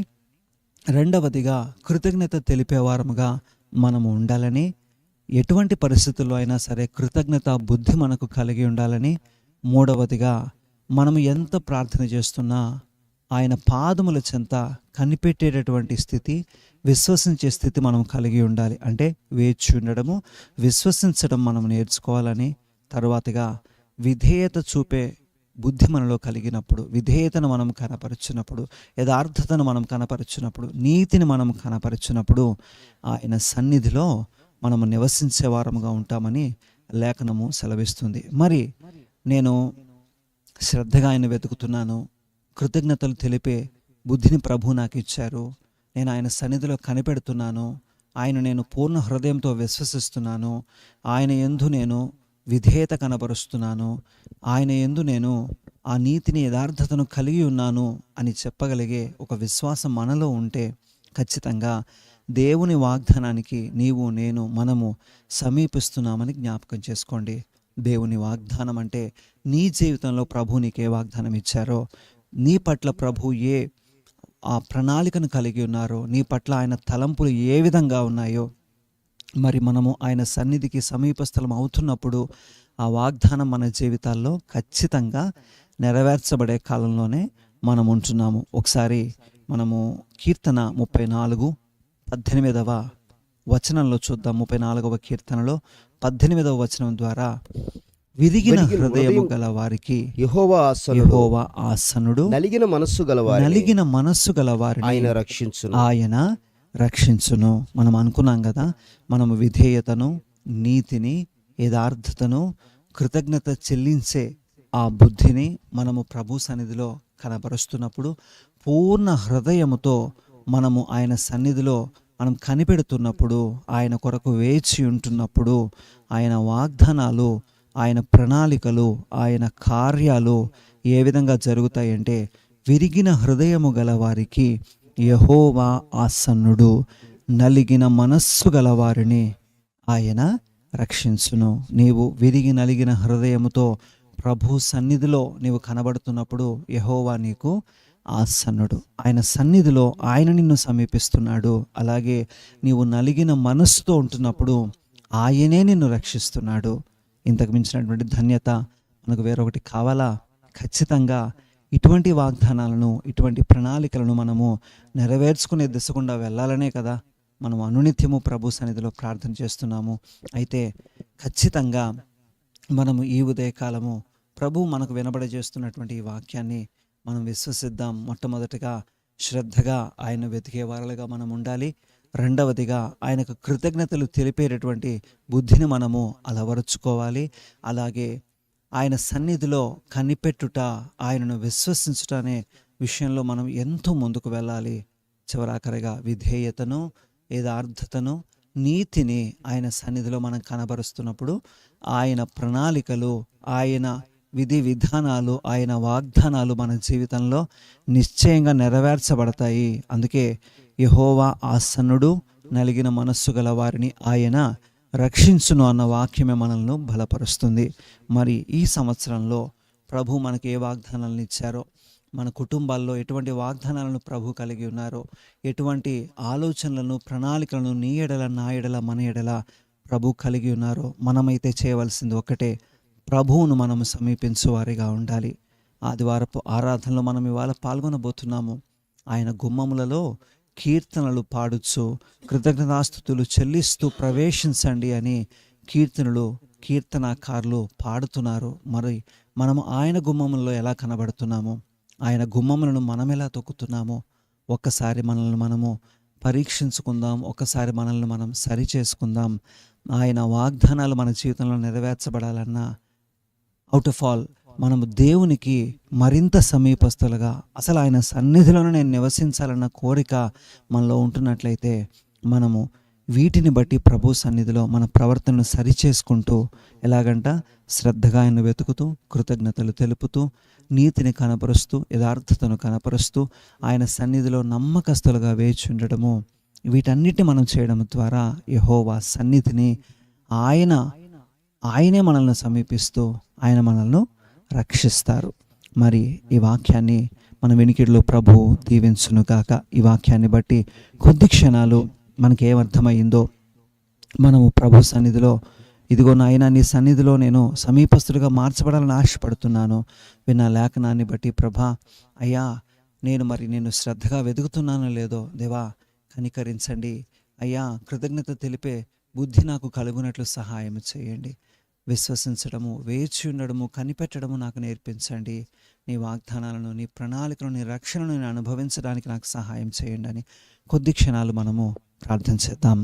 రెండవదిగా కృతజ్ఞత తెలిపే వారముగా మనము ఉండాలని, ఎటువంటి పరిస్థితుల్లో అయినా సరే కృతజ్ఞత బుద్ధి మనకు కలిగి ఉండాలని, మూడవదిగా మనము ఎంత ప్రార్థన చేస్తున్నా ఆయన పాదముల చెంత కనిపెట్టేటటువంటి స్థితి, విశ్వసించే స్థితి మనం కలిగి ఉండాలి. అంటే వేచి ఉండడము, విశ్వసించడం మనం నేర్చుకోవాలని, తరువాతగా విధేయత చూపే బుద్ధి మనలో కలిగినప్పుడు, విధేయతను మనం కనపరుచున్నప్పుడు, యథార్థతను మనం కనపరుచున్నప్పుడు, నీతిని మనం కనపరుచున్నప్పుడు ఆయన సన్నిధిలో మనము నివసించే వారముగా ఉంటామని లేఖనము సెలవిస్తుంది. మరి నేను శ్రద్ధగా ఆయన వెతుకుతున్నాను, కృతజ్ఞతలు తెలిపే బుద్ధిని ప్రభు నాకు ఇచ్చారు, నేను ఆయన సన్నిధిలో కనిపెడుతున్నాను, ఆయన నేను పూర్ణ హృదయంతో విశ్వసిస్తున్నాను, ఆయన యందు నేను విధేయత కనబరుస్తున్నాను, ఆయన యందు నేను ఆ నీతిని యథార్థతను కలిగి ఉన్నాను అని చెప్పగలిగే ఒక విశ్వాసం మనలో ఉంటే ఖచ్చితంగా దేవుని వాగ్దానానికి నీవు నేను మనము సమీపిస్తున్నామని జ్ఞాపకం చేసుకోండి. దేవుని వాగ్దానం అంటే నీ జీవితంలో ప్రభు నీకే వాగ్దానం ఇచ్చారో, నీ పట్ల ప్రభు ఏ ఆ ప్రణాళికను కలిగి ఉన్నారో, నీ పట్ల ఆయన తలంపులు ఏ విధంగా ఉన్నాయో, మరి మనము ఆయన సన్నిధికి సమీపస్థలం అవుతున్నప్పుడు ఆ వాగ్దానం మన జీవితాల్లో ఖచ్చితంగా నెరవేర్చబడే కాలంలోనే మనం ఉంటున్నాము. ఒకసారి మనము కీర్తన 34:18 వచనంలో చూద్దాం. 34వ కీర్తనలో 18వ వచనం ద్వారా విరిగిన హృదయము గల వారికి యెహోవా ఆసనుడు, నలిగిన మనస్సు గల వారిని ఆయన రక్షించును. మనం అనుకున్నాం కదా, మనము విధేయతను, నీతిని, యథార్థతను, కృతజ్ఞత చెల్లించే ఆ బుద్ధిని మనము ప్రభు సన్నిధిలో కనబరుస్తున్నప్పుడు, పూర్ణ హృదయముతో మనము ఆయన సన్నిధిలో మనం కనిపెడుతున్నప్పుడు, ఆయన కొరకు వేచి ఉంటున్నప్పుడు, ఆయన వాగ్దానాలు, ఆయన ప్రణాళికలు, ఆయన కార్యాలు ఏ విధంగా జరుగుతాయంటే, విరిగిన హృదయము గల వారికి యెహోవా ఆసన్నుడు, నలిగిన మనస్సు గల వారిని ఆయన రక్షించును. నీవు విరిగి నలిగిన హృదయముతో ప్రభు సన్నిధిలో నీవు కనబడుతున్నప్పుడు యెహోవా నీకు ఆసన్నుడు. ఆయన సన్నిధిలో ఆయన నిన్ను సమీపిస్తున్నాడు. అలాగే నీవు నలిగిన మనస్సుతో ఉంటున్నప్పుడు ఆయనే నిన్ను రక్షిస్తున్నాడు. ఇంతకు మించినటువంటి ధన్యత మనకు వేరొకటి కావాలా? ఖచ్చితంగా ఇటువంటి వాగ్దానాలను, ఇటువంటి ప్రణాళికలను మనము నెరవేర్చుకునే దిశకుండా వెళ్ళాలనే కదా మనం అనునిత్యము ప్రభు సన్నిధిలో ప్రార్థన చేస్తున్నాము. అయితే ఖచ్చితంగా మనము ఈ ఉదయకాలము ప్రభు మనకు వినబడజేస్తున్నటువంటి ఈ వాక్యాన్ని మనం విశ్వసిద్దాం. మొట్టమొదటిగా శ్రద్ధగా ఆయన వెతికే వారలుగా మనం ఉండాలి. రెండవదిగా ఆయనకు కృతజ్ఞతలు తెలిపేటటువంటి బుద్ధిని మనము అలవరుచుకోవాలి. అలాగే ఆయన సన్నిధిలో కనిపెట్టుట, ఆయనను విశ్వసించుట అనే విషయంలో మనం ఎంతో ముందుకు వెళ్ళాలి. చివరాఖరిగా విధేయతను, యథార్థతను, నీతిని ఆయన సన్నిధిలో మనం కనబరుస్తున్నప్పుడు ఆయన ప్రణాళికలు, ఆయన విధి విధానాలు, ఆయన వాగ్దానాలు మన జీవితంలో నిశ్చయంగా నెరవేర్చబడతాయి. అందుకే యెహోవా ఆసన్నుడు, నలిగిన మనస్సు గల వారిని ఆయన రక్షించును అన్న వాక్యమే మనల్ని బలపరుస్తుంది. మరి ఈ సంవత్సరంలో ప్రభు మనకి ఏ వాగ్దానాలను ఇచ్చారో, మన కుటుంబాల్లో ఎటువంటి వాగ్దానాలను ప్రభు కలిగి ఉన్నారో, ఎటువంటి ఆలోచనలను ప్రణాళికలను నీ ఎడల నా ఎడల మన ఎడల ప్రభు కలిగి ఉన్నారో, మనమైతే చేయవలసింది ఒకటే, ప్రభువును మనము సమీపించువారిగా ఉండాలి. ఆదివారపు ఆరాధనలో మనం ఇవాళ పాల్గొనబోతున్నాము. ఆయన గుమ్మములలో కీర్తనలు పాడుచు కృతజ్ఞతాస్తుతులు చెల్లిస్తూ ప్రవేశించండి అని కీర్తనాకారులు పాడుతున్నారు. మరి మనము ఆయన గుమ్మములలో ఎలా కనబడుతున్నాము, ఆయన గుమ్మములను మనం ఎలా తొక్కుతున్నామో ఒక్కసారి మనల్ని మనము పరీక్షించుకుందాం. ఒక్కసారి మనల్ని మనం సరి చేసుకుందాం. ఆయన వాగ్దానాలు మన జీవితంలో నెరవేర్చబడాలన్నా అవుట్ ఆఫ్ ఆల్ మనము దేవునికి మరింత సమీపస్తులుగా, అసలు ఆయన సన్నిధిలోనే నేను నివసించాలన్న కోరిక మనలో ఉంటున్నట్లయితే మనము వీటిని బట్టి ప్రభు సన్నిధిలో మన ప్రవర్తనను సరిచేసుకుంటూ, ఎలాగంట శ్రద్ధగా ఆయన వెతుకుతూ, కృతజ్ఞతలు తెలుపుతూ, నీతిని కనపరుస్తూ, యథార్థతను కనపరుస్తూ, ఆయన సన్నిధిలో నమ్మకస్తులుగా వేచి ఉండడము, వీటన్నిటిని మనం చేయడం ద్వారా యెహోవా సన్నిధిని ఆయనే మనల్ని సమీపిస్తూ ఆయన మనల్ని రక్షిస్తారు. మరి ఈ వాక్యాన్ని మన వెనికిడిలో ప్రభు దీవించును గాక. ఈ వాక్యాన్ని బట్టి కొద్ది క్షణాలు మనకి ఏమర్థమైందో మనము ప్రభు సన్నిధిలో, ఇదిగో నాయన నీ సన్నిధిలో నేను సమీపస్తుడిగా మార్చబడాలని ఆశపడుతున్నాను. విన్న లేఖనాన్ని బట్టి ప్రభా, అయ్యా నేను శ్రద్ధగా వెతుకుతున్నానో లేదో దేవా కనికరించండి. అయ్యా కృతజ్ఞత తెలిపే బుద్ధి నాకు కలుగునట్లు సహాయం చేయండి. విశ్వసించడము, వేచి ఉండడము, కనిపెట్టడము నాకు నేర్పించండి. నీ వాగ్దానాలను, నీ ప్రణాళికలను, నీ రక్షణను నేను అనుభవించడానికి నాకు సహాయం చేయండి అని కొద్ది క్షణాలు మనము ప్రార్థన చేద్దాం.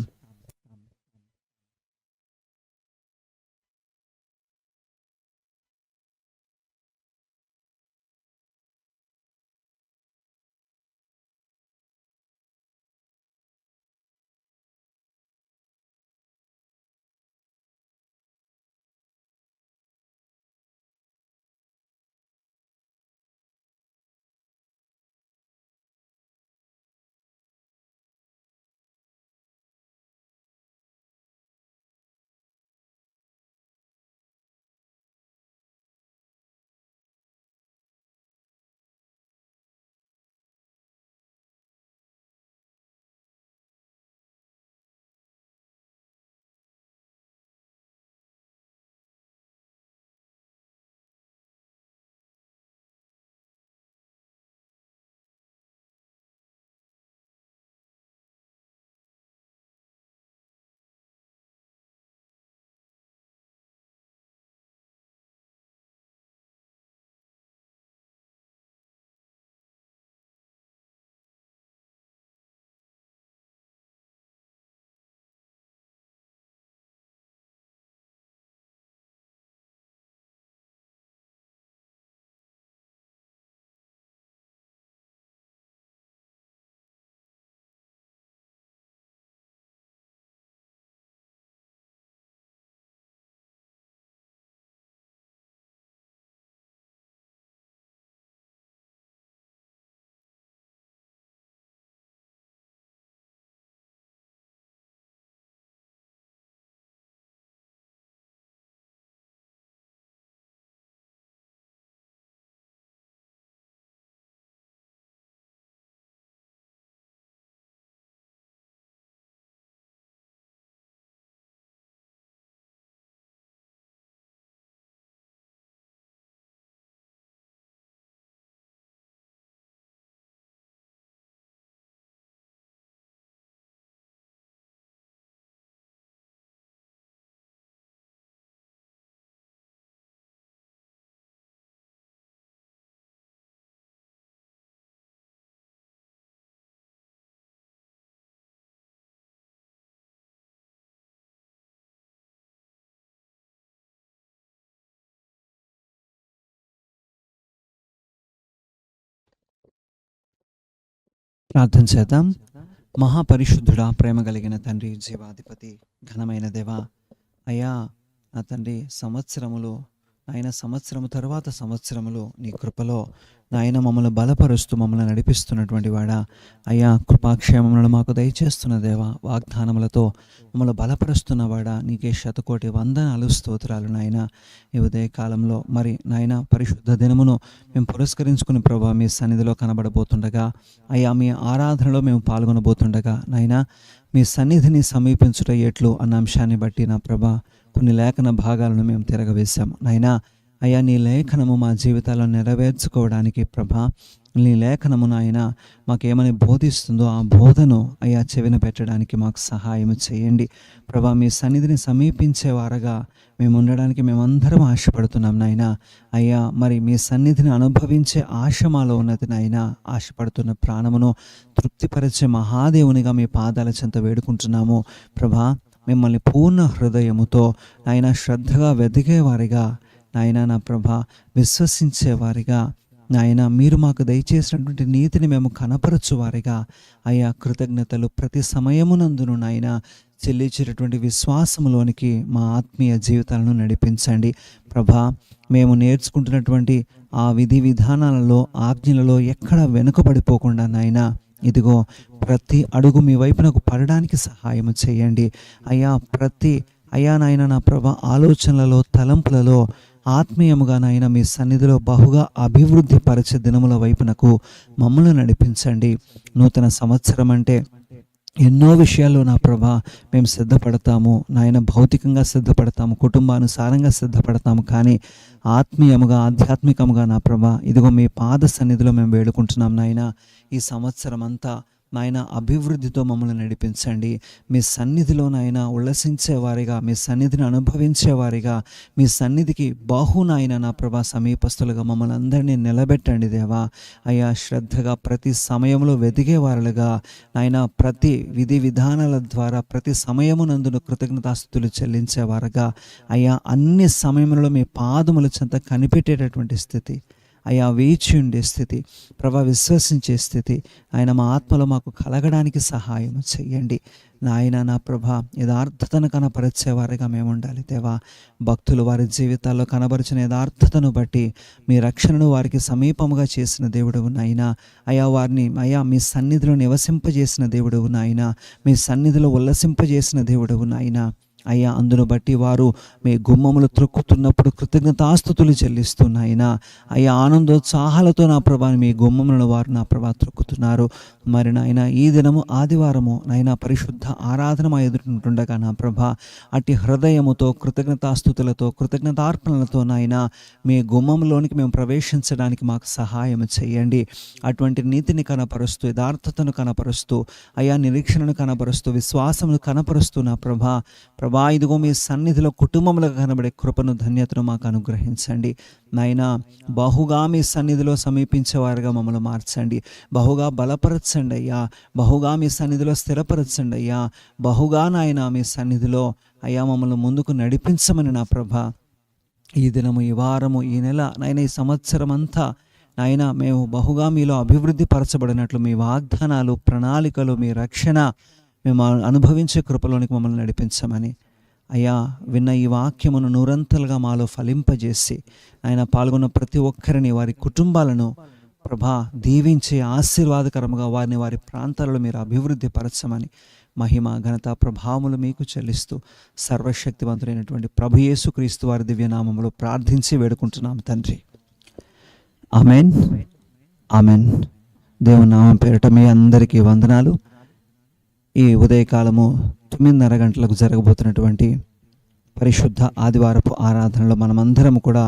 ప్రార్థన చేద్దాం. మహాపరిశుద్ధుడా, ప్రేమ కలిగిన తండ్రి, జీవాధిపతి, ఘనమైన దేవా, అయ్యా నా తండ్రి, సంవత్సరములు సంవత్సరము తర్వాత సంవత్సరములు నీ కృపలో నాయన మమ్మల్ని బలపరుస్తూ మమ్మల్ని నడిపిస్తున్నటువంటి వాడా, అయ్యా కృపాక్షేమములను మాకు దయచేస్తున్న దేవా, వాగ్దానములతో మమ్మల్ని బలపరుస్తున్నవాడా, నీకే శతకోటి వందనాలు స్తోత్రాలు నాయన. ఈ ఉదయ కాలంలో మరి నాయన పరిశుద్ధ దినమును మేము పురస్కరించుకుని ప్రభా మీ సన్నిధిలో కనబడబోతుండగా, అయ్యా మీ ఆరాధనలో మేము పాల్గొనబోతుండగా నాయన మీ సన్నిధిని సమీపించుట ఎట్లు అన్న అంశాన్ని బట్టి నా ప్రభా కొన్ని లేఖన భాగాలను మేము తిరగవేశాము నాయనా. అయ్యా నీ లేఖనము మా జీవితాల్లో నెరవేర్చుకోవడానికి ప్రభా, నీ లేఖనము నాయన మాకేమని బోధిస్తుందో ఆ బోధను అయ్యా చెవిన పెట్టడానికి మాకు సహాయం చేయండి ప్రభా. మీ సన్నిధిని సమీపించేవారుగా మేము ఉండడానికి మేమందరం ఆశపడుతున్నాం నాయన. అయ్యా మరి మీ సన్నిధిని అనుభవించే ఆశ మాలో ఉన్నది నాయన. ఆశపడుతున్న ప్రాణమును తృప్తిపరిచే మహాదేవునిగా మీ పాదాల చెంత వేడుకుంటున్నాము ప్రభా. మిమ్మల్ని పూర్ణ హృదయముతో ఆయన శ్రద్ధగా వెదిగేవారిగా నాయన, నా ప్రభా విశ్వసించేవారిగా నాయన, మీరు మాకు దయచేసినటువంటి నీతిని మేము కనపరచువారిగా అయ్యా కృతజ్ఞతలు ప్రతి సమయమునందును నాయన చెల్లించేటటువంటి విశ్వాసములోనికి మా ఆత్మీయ జీవితాలను నడిపించండి ప్రభా. మేము నేర్చుకుంటున్నటువంటి ఆ విధి విధానాలలో ఆజ్ఞలలో ఎక్కడ వెనుకబడిపోకుండా నాయన, ఇదిగో ప్రతి అడుగు మీ వైపునకు పడడానికి సహాయం చేయండి అయ్యా నాయన నా ప్రభా ఆలోచనలలో తలంపులలో ఆత్మీయముగా నాయన మీ సన్నిధిలో బహుగా అభివృద్ధి పరిచే దినముల వైపునకు మమ్మల్ని నడిపించండి. నూతన సంవత్సరం అంటే ఎన్నో విషయాల్లో నా ప్రభా మేము సిద్ధపడతాము నాయన. భౌతికంగా సిద్ధపడతాము, కుటుంబానుసారంగా సిద్ధపడతాము, కానీ ఆత్మీయముగా ఆధ్యాత్మికముగా నా ప్రభా ఇదిగో మీ పాద సన్నిధిలో మేము వేడుకుంటున్నాం నాయన. ఈ సంవత్సరం అంతా నాయన అభివృద్ధితో మమ్మల్ని నడిపించండి. మీ సన్నిధిలో నాయన ఉల్లసించేవారిగా, మీ సన్నిధిని అనుభవించేవారిగా, మీ సన్నిధికి నాయన నా ప్రభా సమీపస్తులుగా మమ్మల్ని అందరినీ నిలబెట్టండి దేవా. అయ్యా శ్రద్ధగా ప్రతి సమయంలో వెదిగేవారులుగా నాయన, ప్రతి విధి విధానాల ద్వారా ప్రతి సమయమునందును కృతజ్ఞతాస్తుతులు చెల్లించేవారుగా అయ్యా అన్ని సమయంలో మీ పాదముల చెంత కనిపెట్టేటటువంటి స్థితి అయ్యా, వేచి ఉండే స్థితి ప్రభా, విశ్వసించే స్థితి ఆయన మా ఆత్మలో మాకు కలగడానికి సహాయం చెయ్యండి నాయన. నా ప్రభా యథార్థతను కనపరిచేవారిగా మేము ఉండాలి దేవా. భక్తులు వారి జీవితాల్లో కనబరిచిన యథార్థతను బట్టి మీ రక్షణను వారికి సమీపముగా చేసిన దేవుడు నాయన. అయ్యా వారిని అయ్యా మీ సన్నిధిలో నివసింపజేసిన దేవుడు నాయన. మీ సన్నిధిలో ఉల్లసింపజేసిన దేవుడు నాయన. అయ్యా అందును బట్టి వారు మీ గుమ్మములు త్రొక్కుతున్నప్పుడు కృతజ్ఞతాస్తుతులు చెల్లిస్తున్నాయినా అయ్యా ఆనందోత్సాహాలతో నా ప్రభాని మీ గుమ్మములను వారు నా ప్రభా త్రొక్కుతున్నారు. మరి నాయన ఈ దినము ఆదివారము నాయన పరిశుద్ధ ఆరాధన మా ఎదుర్కొంటుండగా నా ప్రభా అట్టి హృదయముతో కృతజ్ఞతాస్తుతులతో కృతజ్ఞతార్పణలతో నాయన మీ గుమ్మంలోనికి మేము ప్రవేశించడానికి మాకు సహాయం చేయండి. అటువంటి నీతిని కనపరుస్తూ యథార్థతను కనపరుస్తూ అయ్యా నిరీక్షణను కనపరుస్తూ విశ్వాసమును కనపరుస్తూ నా ప్రభా ఇదిగో మీ సన్నిధిలో కుటుంబములకు కనబడే కృపను ధన్యతను మాకు అనుగ్రహించండి నాయనా. బహుగా మీ సన్నిధిలో సమీపించేవారుగా మమ్మల్ని మార్చండి, బహుగా బలపరచండి అయ్యా, బహుగా మీ సన్నిధిలో స్థిరపరచండి అయ్యా, బహుగా నాయన మీ సన్నిధిలో అయ్యా మమ్మల్ని ముందుకు నడిపించమని నా ప్రభా ఈ దినము ఈ వారము ఈ నెల నాయన ఈ సంవత్సరం అంతా నాయన మేము బహుగా మీలో అభివృద్ధి పరచబడినట్లు మీ వాగ్దానాలు ప్రణాళికలు మీ రక్షణ మేము అనుభవించే కృపలోనికి మమ్మల్ని నడిపించమని అయ్యా విన్న ఈ వాక్యమును నూరంతలుగా మాలో ఫలింపజేసి ఆయన పాల్గొన్న ప్రతి ఒక్కరిని వారి కుటుంబాలను ప్రభా దీవించి ఆశీర్వాదకరంగా వారిని వారి ప్రాంతాలలో మీరు అభివృద్ధి పరచమని మహిమ ఘనత ప్రభావములు మీకు చెల్లిస్తూ సర్వశక్తివంతుడైనటువంటి ప్రభు యేసుక్రీస్తు వారి దివ్యనామములో ప్రార్థించి వేడుకుంటున్నాం తండ్రి. Amen amen. దేవుని నామం పేరిట మీ అందరికీ వందనాలు. ఈ ఉదయకాలము 9:30 గంటలకు జరగబోతున్నటువంటి పరిశుద్ధ ఆదివారపు ఆరాధనలో మనమందరం కూడా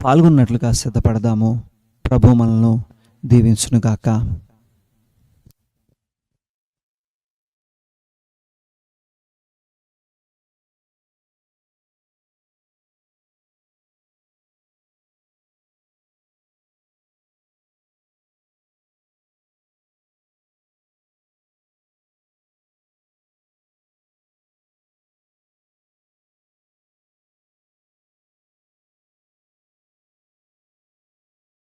పాల్గొన్నట్లుగా సిద్ధపడదాము. ప్రభు మనల్ని దీవించునుగాక.